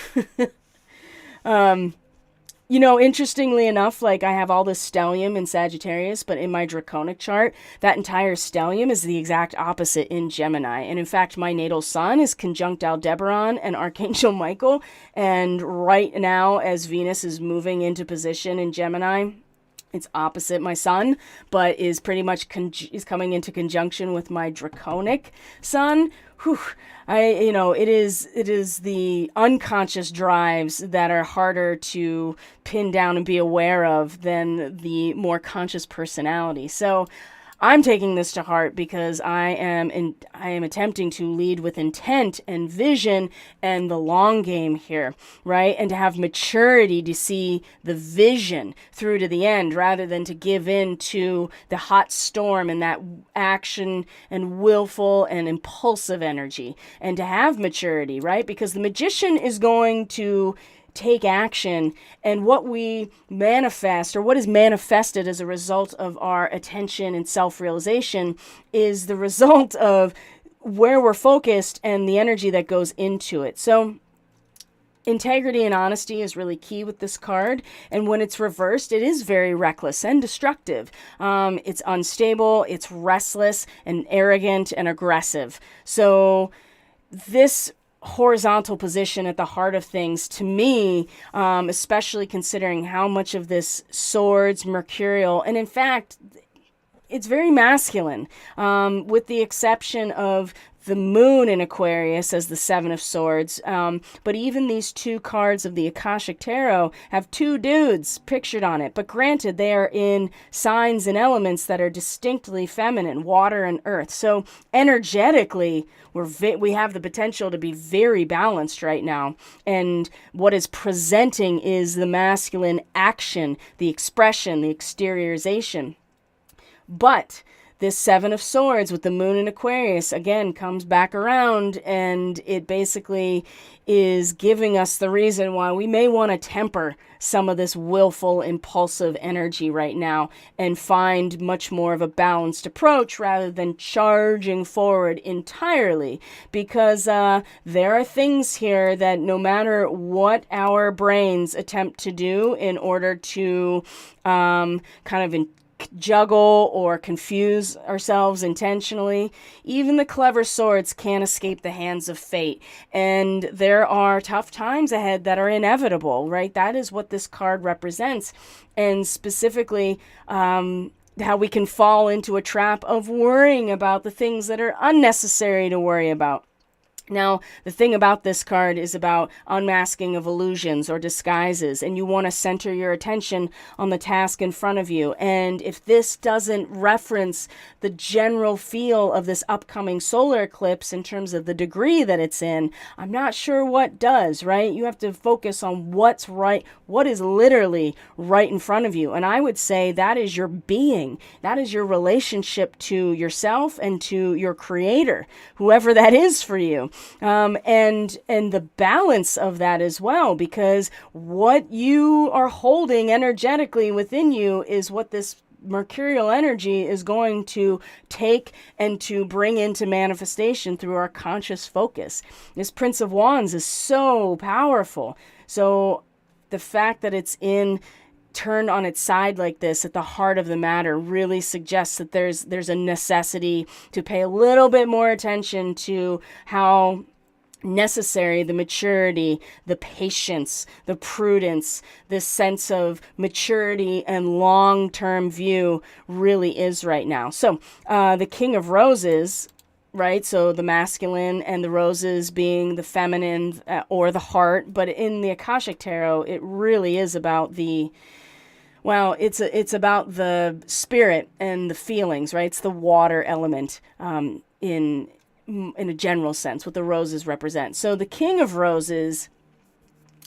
interestingly enough, like I have all this stellium in Sagittarius, but in my draconic chart, that entire stellium is the exact opposite in Gemini. And in fact, my natal sun is conjunct Aldebaran and Archangel Michael. And right now, as Venus is moving into position in Gemini, it's opposite my sun, but is pretty much is coming into conjunction with my draconic sun. Whew. It is the unconscious drives that are harder to pin down and be aware of than the more conscious personality. So I'm taking this to heart because I am attempting to lead with intent and vision and the long game here, right? And to have maturity to see the vision through to the end rather than to give in to the hot storm and that action and willful and impulsive energy, and to have maturity, right? Because the magician is going to take action, and what we manifest, or what is manifested as a result of our attention and self-realization, is the result of where we're focused and the energy that goes into it. So integrity and honesty is really key with this card, and when it's reversed, it is very reckless and destructive. It's unstable, it's restless and arrogant and aggressive. So this horizontal position at the heart of things, to me, especially considering how much of this swords, mercurial, and in fact, it's very masculine, with the exception of the moon in Aquarius as the Seven of Swords. But even these two cards of the Akashic Tarot have two dudes pictured on it. But granted, they are in signs and elements that are distinctly feminine, water and earth. So energetically, we have the potential to be very balanced right now. And what is presenting is the masculine action, the expression, the exteriorization. But this Seven of Swords with the moon in Aquarius, again, comes back around, and it basically is giving us the reason why we may want to temper some of this willful, impulsive energy right now and find much more of a balanced approach rather than charging forward entirely. Because there are things here that no matter what our brains attempt to do in order to kind of juggle or confuse ourselves intentionally, even the clever swords can't escape the hands of fate. And there are tough times ahead that are inevitable, right? That is what this card represents. And specifically, how we can fall into a trap of worrying about the things that are unnecessary to worry about. Now, the thing about this card is about unmasking of illusions or disguises, and you want to center your attention on the task in front of you. And if this doesn't reference the general feel of this upcoming solar eclipse in terms of the degree that it's in, I'm not sure what does, right? You have to focus on what's right, what is literally right in front of you. And I would say that is your being. That is your relationship to yourself and to your creator, whoever that is for you. And the balance of that as well, because what you are holding energetically within you is what this mercurial energy is going to take and to bring into manifestation through our conscious focus. This Prince of Wands is so powerful. So the fact that it's turned on its side like this at the heart of the matter really suggests that there's a necessity to pay a little bit more attention to how necessary the maturity, the patience, the prudence, this sense of maturity and long-term view really is right now. So the King of Roses right? So the masculine and the roses being the feminine or the heart. But in the Akashic Tarot, it really is about it's about the spirit and the feelings, right? It's the water element in a general sense, what the roses represent. So the King of Roses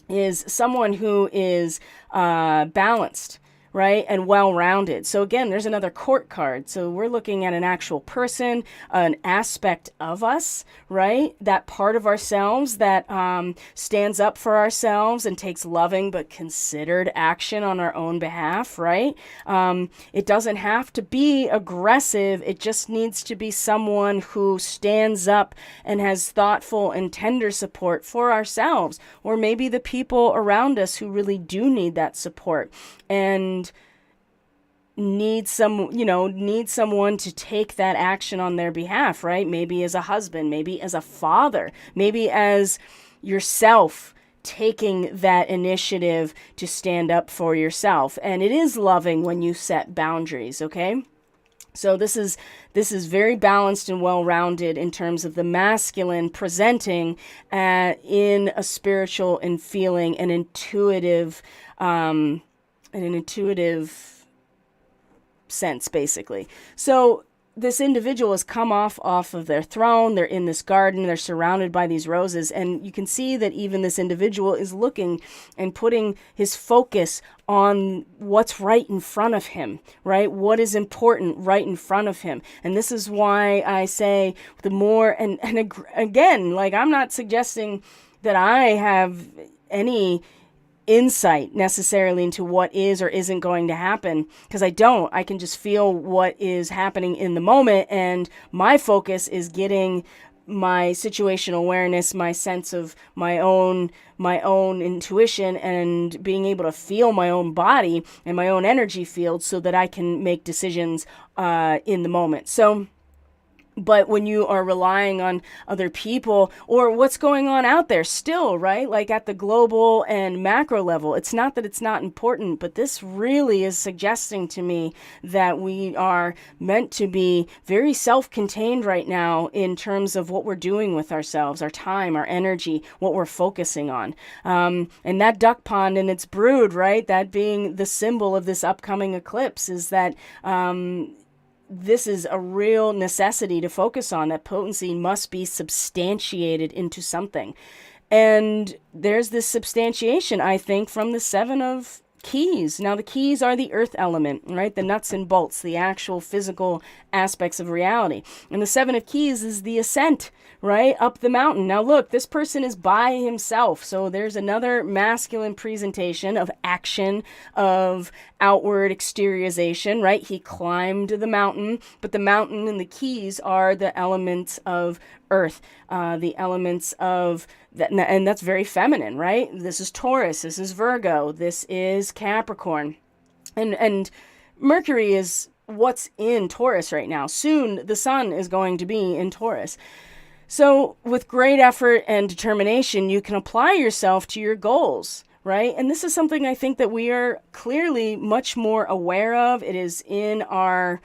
is someone who is balanced, right, and well-rounded. So again, there's another court card. So we're looking at an actual person, an aspect of us, right, that part of ourselves that stands up for ourselves and takes loving but considered action on our own behalf, right? It doesn't have to be aggressive. It just needs to be someone who stands up and has thoughtful and tender support for ourselves, or maybe the people around us who really do need that support and need someone to take that action on their behalf, right? Maybe as a husband, maybe as a father, maybe as yourself, taking that initiative to stand up for yourself. And it is loving when you set boundaries, okay? So this is very balanced and well-rounded in terms of the masculine presenting in a spiritual and feeling an intuitive sense, basically. So this individual has come off of their throne. They're in this garden. They're surrounded by these roses. And you can see that even this individual is looking and putting his focus on what's right in front of him, right? What is important right in front of him. And this is why I say the more, and again, like, I'm not suggesting that I have any insight necessarily into what is or isn't going to happen, because I don't. I can just feel what is happening in the moment, and my focus is getting my situational awareness, my sense of my own intuition, and being able to feel my own body and my own energy field so that I can make decisions in the moment. So but when you are relying on other people or what's going on out there still, right? Like at the global and macro level, it's not that it's not important, but this really is suggesting to me that we are meant to be very self-contained right now in terms of what we're doing with ourselves, our time, our energy, what we're focusing on. And that duck pond and its brood, right? That being the symbol of this upcoming eclipse is that, this is a real necessity to focus on. That potency must be substantiated into something. And there's this substantiation, I think, from the Seven of Keys. Now, the keys are the earth element, right? The nuts and bolts, the actual physical aspects of reality. And the Seven of Keys is the ascent, right? Up the mountain. Now, look, this person is by himself. So there's another masculine presentation of action, of outward exteriorization, right? He climbed the mountain, but the mountain and the keys are the elements of earth, the elements of that, and that's very feminine, right? This is Taurus, this is Virgo, this is Capricorn, and Mercury is what's in Taurus right now. Soon the sun is going to be in Taurus. So with great effort and determination, you can apply yourself to your goals, right? And this is something I think that we are clearly much more aware of. It is in our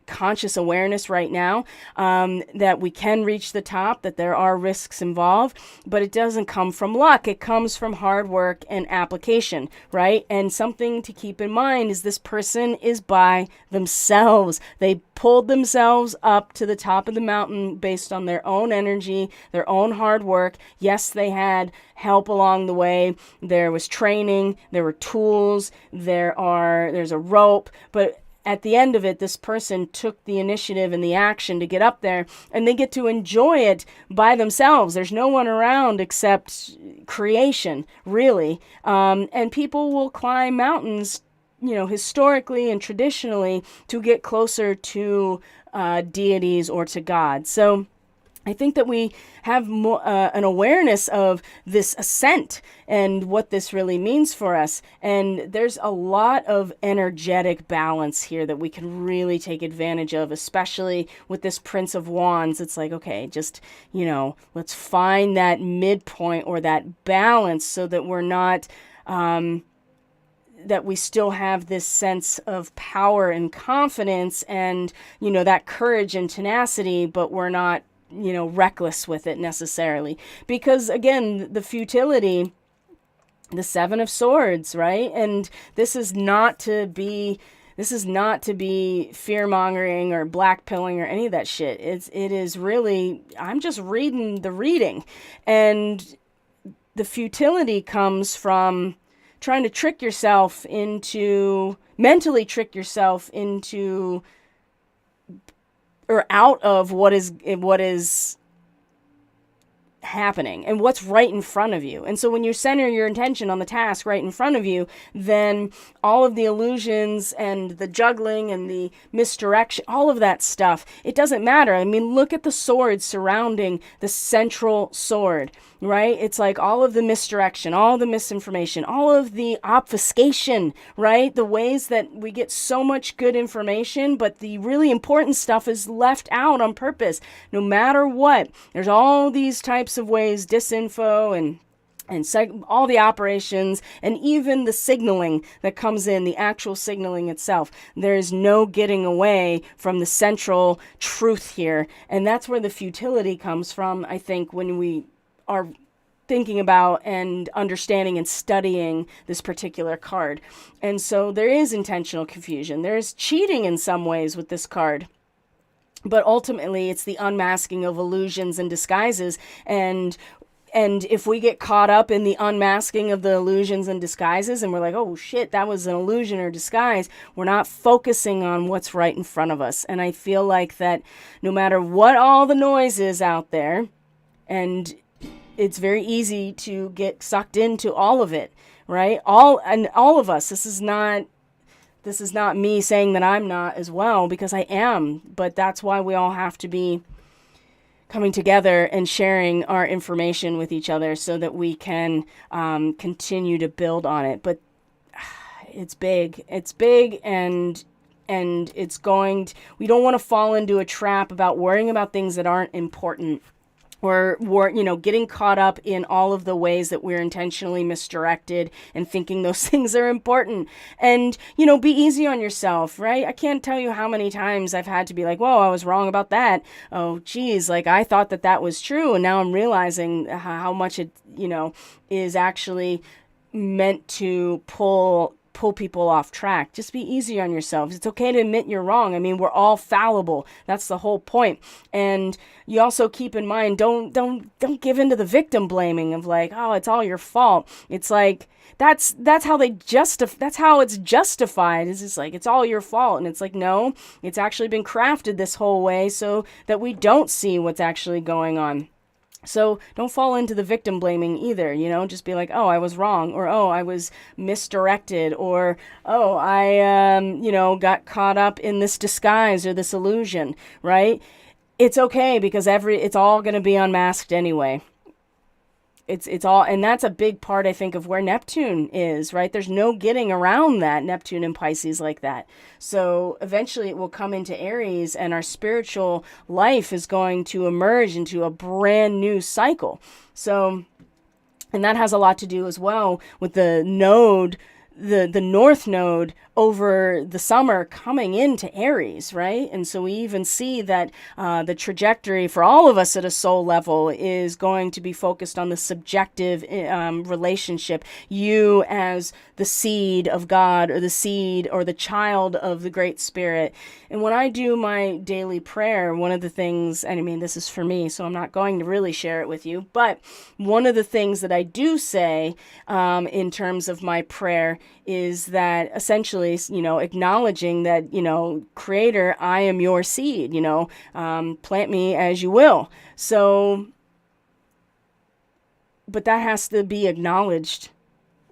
conscious awareness right now, that we can reach the top, that there are risks involved, but it doesn't come from luck. It comes from hard work and application, right? And something to keep in mind is this person is by themselves. They pulled themselves up to the top of the mountain based on their own energy, their own hard work. Yes, they had help along the way. There was training, there were tools, there's a rope, but at the end of it, this person took the initiative and the action to get up there, and they get to enjoy it by themselves. There's no one around except creation, really. And people will climb mountains, historically and traditionally to get closer to deities or to God. So I think that we have more, an awareness of this ascent and what this really means for us. And there's a lot of energetic balance here that we can really take advantage of, especially with this Prince of Wands. It's like, okay, just, let's find that midpoint or that balance so that we're not that we still have this sense of power and confidence and, that courage and tenacity, but we're not, reckless with it necessarily. Because again, the futility, the Seven of Swords, right? And this is not to be fear-mongering or blackpilling or any of that shit. It is really, I'm just reading the reading. And the futility comes from trying to mentally trick yourself into, or out of what is happening and what's right in front of you. And so when you center your intention on the task right in front of you, then all of the illusions and the juggling and the misdirection, all of that stuff, it doesn't matter. I mean, look at the swords surrounding the central sword, right? It's like all of the misdirection, all the misinformation, all of the obfuscation, right? The ways that we get so much good information, but the really important stuff is left out on purpose. No matter what, there's all these types of ways, disinfo and all the operations, and even the signaling that comes in, the actual signaling itself. There's no getting away from the central truth here. And that's where the futility comes from, I think, when we are thinking about and understanding and studying this particular card. And so there is intentional confusion. There's cheating in some ways with this card. But ultimately, it's the unmasking of illusions and disguises. And if we get caught up in the unmasking of the illusions and disguises, and we're like, oh shit, that was an illusion or disguise, we're not focusing on what's right in front of us. And I feel like that no matter what all the noise is out there, and it's very easy to get sucked into all of it, right? All of us. This is not me saying that I'm not as well, because I am, but that's why we all have to be coming together and sharing our information with each other so that we can continue to build on it. But it's big, and we don't want to fall into a trap about worrying about things that aren't important. Or getting caught up in all of the ways that we're intentionally misdirected and thinking those things are important. And, be easy on yourself, right? I can't tell you how many times I've had to be like, whoa, I was wrong about that. Oh, geez, like I thought that was true. And now I'm realizing how much it, is actually meant to pull people off track. Just be easy on yourselves. It's okay to admit you're wrong. I mean, we're all fallible. That's the whole point. And you also keep in mind, don't give into the victim blaming of like, oh, it's all your fault. It's like that's how that's how it's justified. It's just like it's all your fault. And it's like, no, it's actually been crafted this whole way so that we don't see what's actually going on. So don't fall into the victim blaming either, just be like, oh, I was wrong, or, oh, I was misdirected, or, oh, I, got caught up in this disguise or this illusion, right? It's okay, because it's all going to be unmasked anyway. It's all, and that's a big part, I think, of where Neptune is, right? There's no getting around that, Neptune and Pisces like that. So eventually it will come into Aries, and our spiritual life is going to emerge into a brand new cycle. So, and that has a lot to do as well with the node, the North Node over the summer coming into Aries, right? And so we even see that the trajectory for all of us at a soul level is going to be focused on the subjective relationship. You as the seed of God, or the seed or the child of the Great Spirit. And when I do my daily prayer, one of the things, and I mean, this is for me, so I'm not going to really share it with you, but one of the things that I do say in terms of my prayer is that essentially, acknowledging that, Creator, I am your seed, plant me as you will. So, but that has to be acknowledged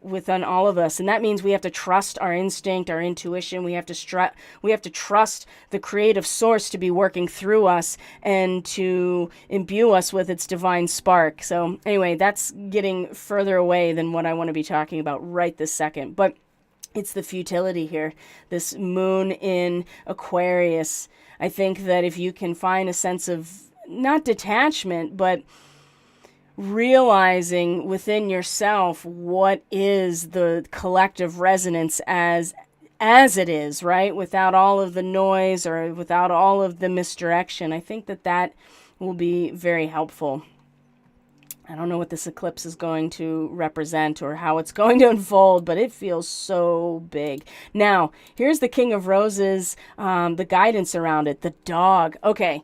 within all of us. And that means we have to trust our instinct, our intuition. We have to trust the creative source to be working through us and to imbue us with its divine spark. So anyway, that's getting further away than what I want to be talking about right this second. But it's the futility here, this moon in Aquarius. I think that if you can find a sense of not detachment, but realizing within yourself what is the collective resonance as it is, right? Without all of the noise or without all of the misdirection. I think that will be very helpful. I don't know what this eclipse is going to represent or how it's going to unfold, but it feels so big. Now, here's the King of Roses, the guidance around it, the dog. Okay,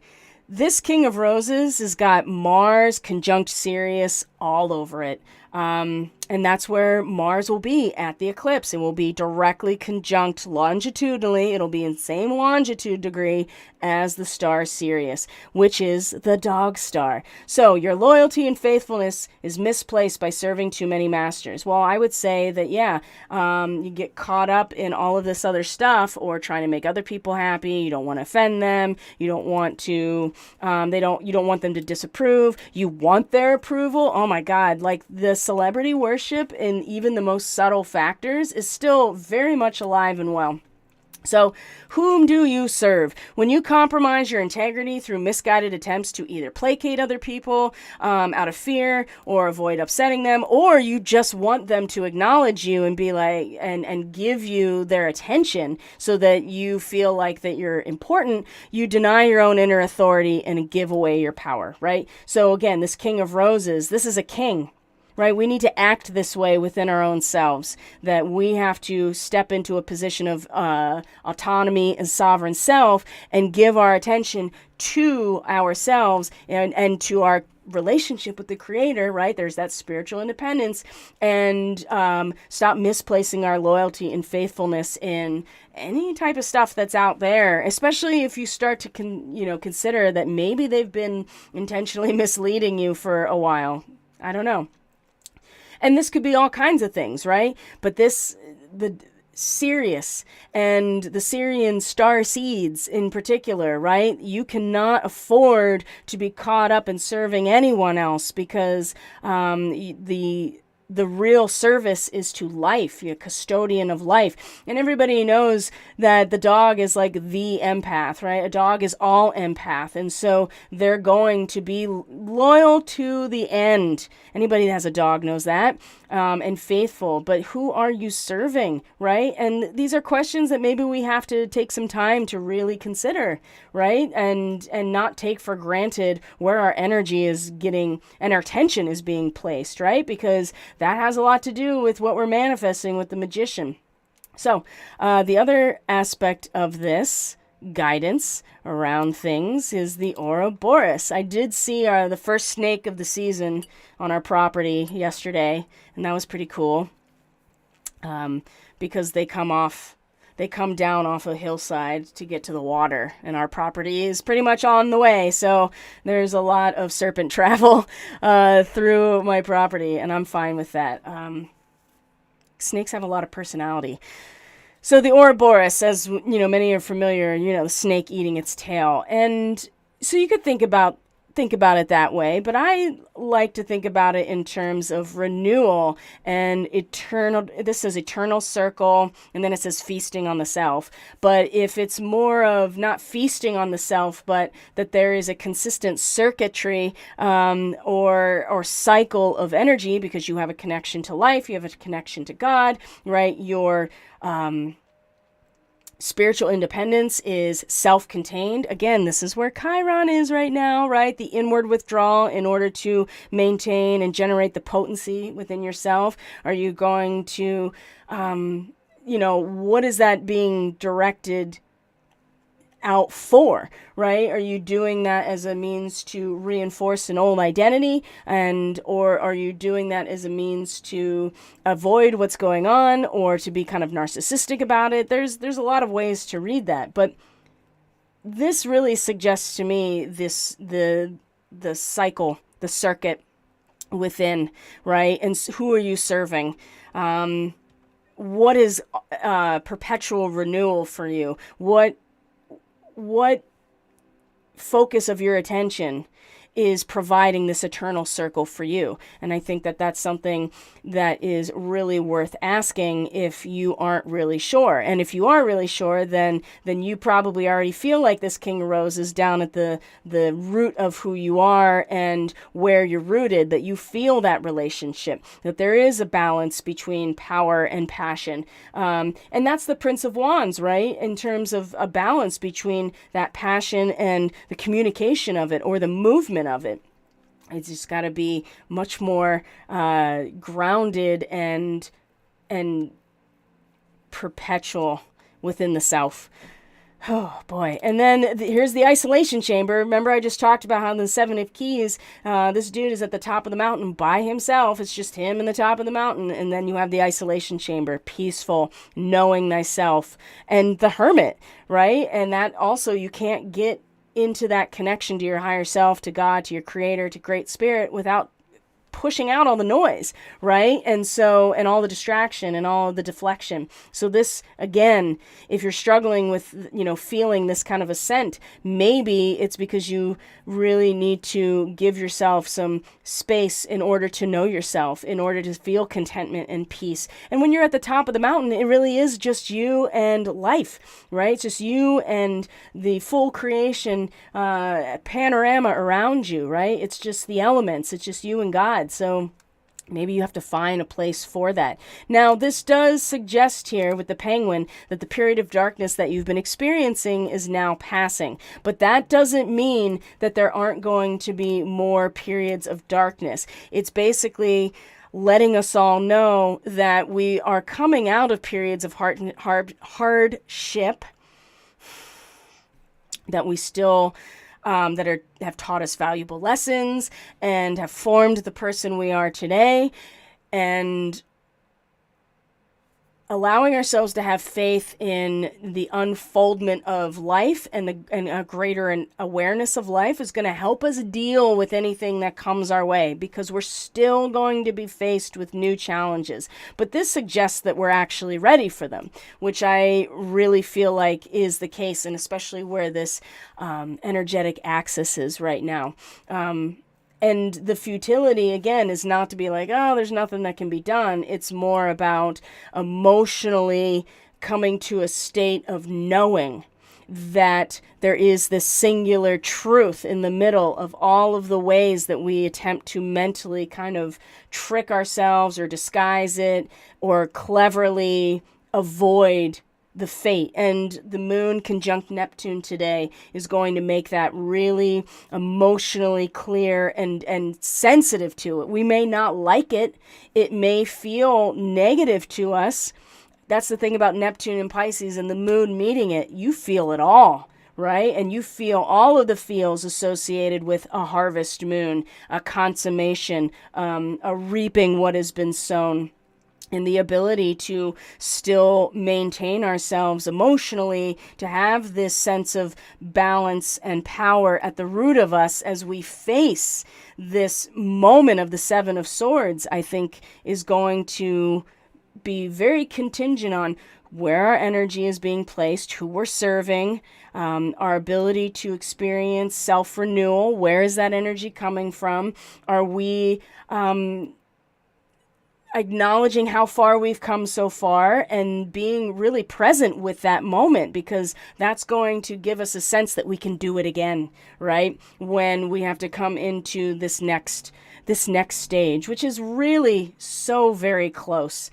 this King of Roses has got Mars conjunct Sirius all over it. And that's where Mars will be at the eclipse. It will be directly conjunct longitudinally. It'll be in the same longitude degree as the star Sirius, which is the dog star. So your loyalty and faithfulness is misplaced by serving too many masters. Well, I would say that, you get caught up in all of this other stuff or trying to make other people happy. You don't want to offend them. You don't want to, you don't want them to disapprove. You want their approval. Oh my God. Like the celebrity worship in even the most subtle factors is still very much alive and well. So, whom do you serve? When you compromise your integrity through misguided attempts to either placate other people out of fear or avoid upsetting them, or you just want them to acknowledge you and be like, and give you their attention so that you feel like that you're important, you deny your own inner authority and give away your power, right? So again, this King of Roses, this is a king. Right? We need to act this way within our own selves, that we have to step into a position of autonomy and sovereign self and give our attention to ourselves and to our relationship with the Creator, right? There's that spiritual independence, and stop misplacing our loyalty and faithfulness in any type of stuff that's out there, especially if you start to consider that maybe they've been intentionally misleading you for a while. I don't know. And this could be all kinds of things, right? But the Sirius and the Syrian star seeds in particular, right? You cannot afford to be caught up in serving anyone else because the real service is to life. You're a custodian of life. And everybody knows that the dog is like the empath, right? A dog is all empath. And so they're going to be loyal to the end. Anybody that has a dog knows that. And faithful. But who are you serving, right? And these are questions that maybe we have to take some time to really consider, right? And not take for granted where our energy is getting and our attention is being placed, right? Because that has a lot to do with what we're manifesting with the magician. So the other aspect of this guidance around things is the Ouroboros. I did see the first snake of the season on our property yesterday, and that was pretty cool because they come down off a hillside to get to the water, and our property is pretty much on the way, so there's a lot of serpent travel through my property, and I'm fine with that. Snakes have a lot of personality. So the Ouroboros, as many are familiar, the snake eating its tail. And so you could think about it that way, but I like to think about it in terms of renewal and eternal. This says eternal circle, and then it says feasting on the self. But if it's more of not feasting on the self, but that there is a consistent circuitry or cycle of energy, because you have a connection to life, you have a connection to God, right? Your spiritual independence is self-contained. Again, this is where Chiron is right now, right? The inward withdrawal in order to maintain and generate the potency within yourself. Are you going to, what is that being directed out for, right? Are you doing that as a means to reinforce an old identity, or are you doing that as a means to avoid what's going on or to be kind of narcissistic about it? There's a lot of ways to read that, but this really suggests to me the cycle, the circuit within, right? And who are you serving? What is perpetual renewal for you? What focus of your attention is providing this eternal circle for you. And I think that that's something that is really worth asking if you aren't really sure. And if you are really sure, then you probably already feel like this King of Roses down at the root of who you are and where you're rooted, that you feel that relationship, that there is a balance between power and passion. And that's the Prince of Wands, right? In terms of a balance between that passion and the communication of it, or the movement of it. It's just got to be much more grounded and perpetual within the self. Oh boy. And then here's the isolation chamber. Remember, I just talked about how the Seven of Keys, this dude is at the top of the mountain by himself. It's just him in the top of the mountain. And then you have the isolation chamber, peaceful, knowing thyself, and the Hermit, right? And that also, you can't get into that connection to your higher self, to God, to your creator, to Great Spirit without pushing out all the noise, right? And so, and all the distraction and all the deflection. So this, again, if you're struggling with, feeling this kind of ascent, maybe it's because you really need to give yourself some space in order to know yourself, in order to feel contentment and peace. And when you're at the top of the mountain, it really is just you and life, right? It's just you and the full creation panorama around you, right? It's just the elements. It's just you and God. So maybe you have to find a place for that. Now, this does suggest here with the penguin that the period of darkness that you've been experiencing is now passing. But that doesn't mean that there aren't going to be more periods of darkness. It's basically letting us all know that we are coming out of periods of hardship, that we still have taught us valuable lessons and have formed the person we are today, and allowing ourselves to have faith in the unfoldment of life and a greater awareness of life is going to help us deal with anything that comes our way, because we're still going to be faced with new challenges. But this suggests that we're actually ready for them, which I really feel like is the case, and especially where this energetic axis is right now. And the futility, again, is not to be like, oh, there's nothing that can be done. It's more about emotionally coming to a state of knowing that there is this singular truth in the middle of all of the ways that we attempt to mentally kind of trick ourselves or disguise it or cleverly avoid the fate. And the moon conjunct Neptune today is going to make that really emotionally clear and sensitive to it. We may not like it. It may feel negative to us. That's the thing about Neptune and Pisces and the moon meeting it. You feel it all, right? And you feel all of the feels associated with a harvest moon, a consummation, a reaping what has been sown. And the ability to still maintain ourselves emotionally, to have this sense of balance and power at the root of us as we face this moment of the Seven of Swords, I think is going to be very contingent on where our energy is being placed, who we're serving, our ability to experience self-renewal. Where is that energy coming from? Are we acknowledging how far we've come so far and being really present with that moment, because that's going to give us a sense that we can do it again, right? When we have to come into this next stage, which is really so very close.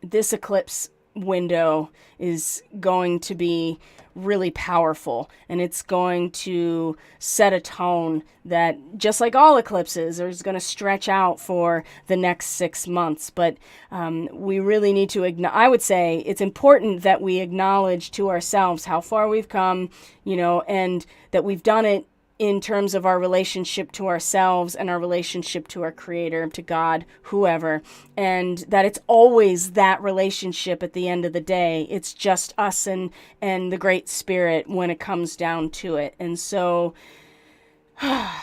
This eclipse window is going to be really powerful, and it's going to set a tone that, just like all eclipses, is going to stretch out for the next 6 months. But we really need to I would say it's important that we acknowledge to ourselves how far we've come, and that we've done it in terms of our relationship to ourselves and our relationship to our creator, to God, whoever, and that it's always that relationship at the end of the day. It's just us and the Great Spirit when it comes down to it. And so I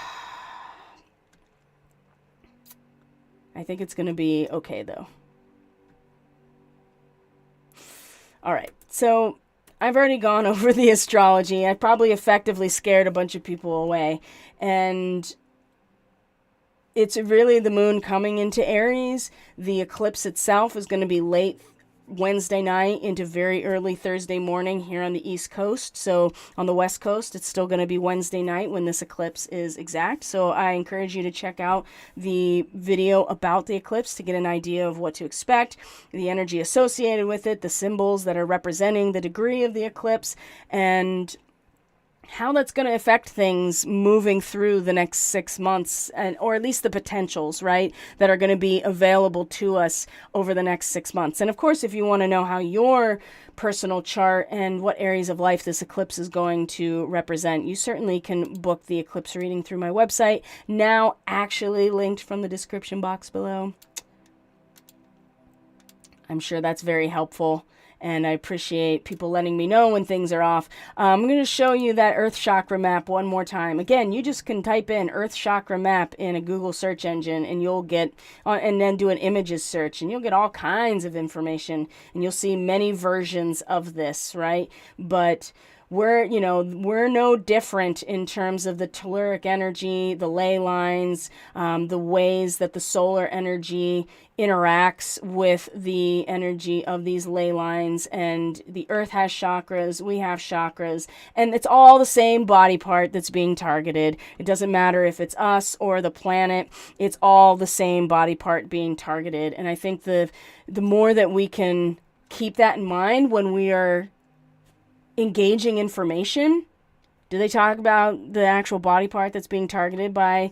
think it's going to be okay, though. All right. So I've already gone over the astrology. I probably effectively scared a bunch of people away. And it's really the moon coming into Aries. The eclipse itself is going to be late Wednesday night into very early Thursday morning here on the East Coast. So on the West Coast, it's still going to be Wednesday night when this eclipse is exact. So I encourage you to check out the video about the eclipse to get an idea of what to expect, the energy associated with it, the symbols that are representing the degree of the eclipse, and how that's going to affect things moving through the next 6 months, and or at least the potentials, right, that are going to be available to us over the next 6 months. And of course, if you want to know how your personal chart and what areas of life this eclipse is going to represent, you certainly can book the eclipse reading through my website, now actually linked from the description box below. I'm sure that's very helpful. And I appreciate people letting me know when things are off. I'm going to show you that Earth Chakra map one more time. Again, you just can type in Earth Chakra map in a Google search engine, and you'll get, and then do an images search, and you'll get all kinds of information, and you'll see many versions of this, right? But we're no different in terms of the telluric energy, the ley lines, the ways that the solar energy interacts with the energy of these ley lines. And the earth has chakras, we have chakras, and it's all the same body part that's being targeted. It doesn't matter if it's us or the planet, it's all the same body part being targeted. And I think the more that we can keep that in mind when we are engaging information. Do they talk about the actual body part that's being targeted by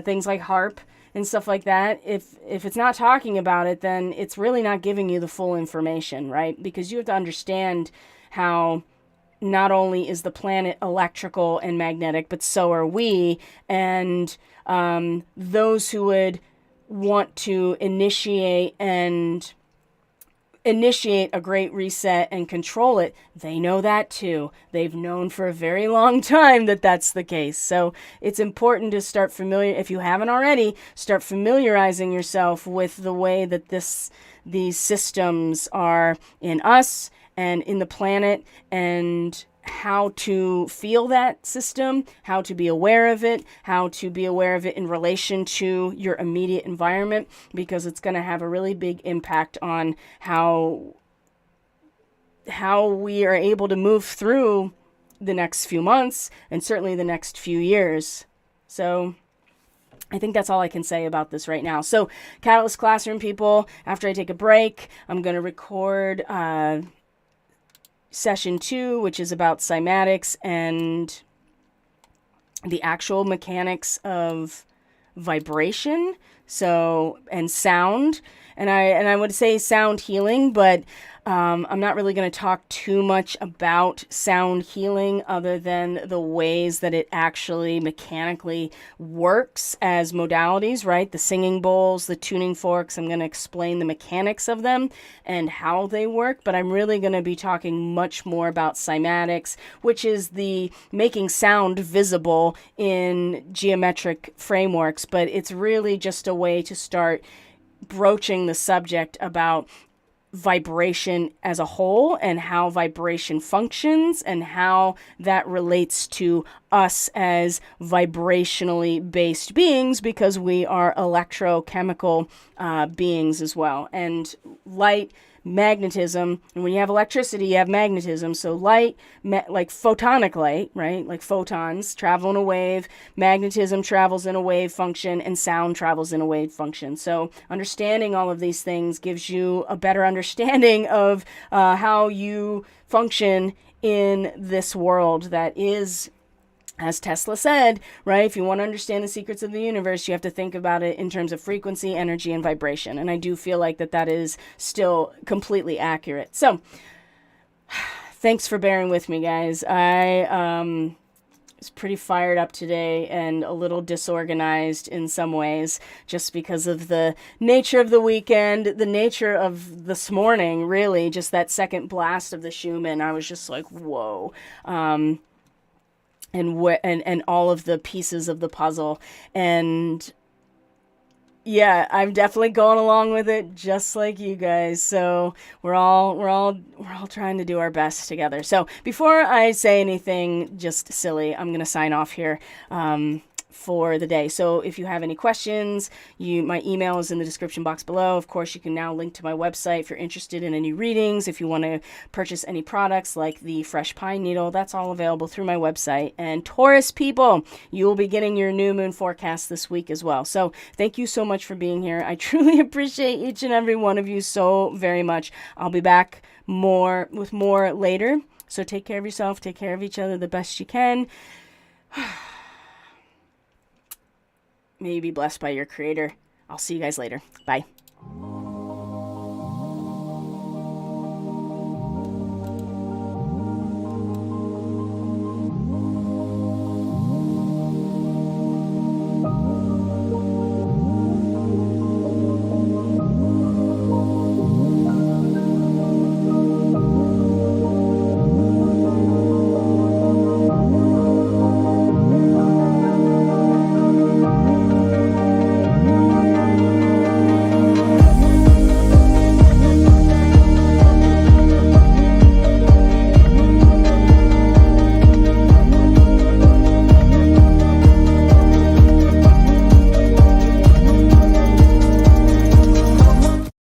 things like HARP and stuff like that? If it's not talking about it, then it's really not giving you the full information, right? Because you have to understand how not only is the planet electrical and magnetic, but so are we. And those who would want to initiate a great reset and control it, they know that too. They've known for a very long time that that's the case. So it's important to start if you haven't already, start familiarizing yourself with the way that these systems are in us and in the planet, and how to feel that system, how to be aware of it, how to be aware of it in relation to your immediate environment, because it's going to have a really big impact on how we are able to move through the next few months and certainly the next few years. So I think that's all I can say about this right now. So Catalyst Classroom people, after I take a break, I'm going to record Session 2, which is about cymatics and the actual mechanics of vibration, and sound. And I would say sound healing, but I'm not really going to talk too much about sound healing other than the ways that it actually mechanically works as modalities, right? The singing bowls, the tuning forks, I'm going to explain the mechanics of them and how they work, but I'm really going to be talking much more about cymatics, which is the making sound visible in geometric frameworks, but it's really just a way to start broaching the subject about vibration as a whole and how vibration functions and how that relates to us as vibrationally based beings, because we are electrochemical beings as well. And light, magnetism, and when you have electricity, you have magnetism. So light, like photonic light, right? Like photons travel in a wave, magnetism travels in a wave function, and sound travels in a wave function. So understanding all of these things gives you a better understanding of how you function in this world that is, as Tesla said, right, if you want to understand the secrets of the universe, you have to think about it in terms of frequency, energy, and vibration. And I do feel like that is still completely accurate. So thanks for bearing with me, guys. I was pretty fired up today and a little disorganized in some ways, just because of the nature of the weekend, the nature of this morning, really, just that second blast of the Schumann. I was just like, whoa. And all of the pieces of the puzzle. And Yeah, I'm definitely going along with it, just like you guys. So we're all trying to do our best together. So before I say anything just silly, I'm gonna sign off here. For the day. So if you have any questions, my email is in the description box below. Of course, you can now link to my website if you're interested in any readings. If you want to purchase any products like the fresh pine needle, that's all available through my website. And Taurus people, you will be getting your new moon forecast this week as well. So thank you so much for being here. I truly appreciate each and every one of you so very much. I'll be back with more later. So take care of yourself, take care of each other the best you can. May you be blessed by your creator. I'll see you guys later. Bye.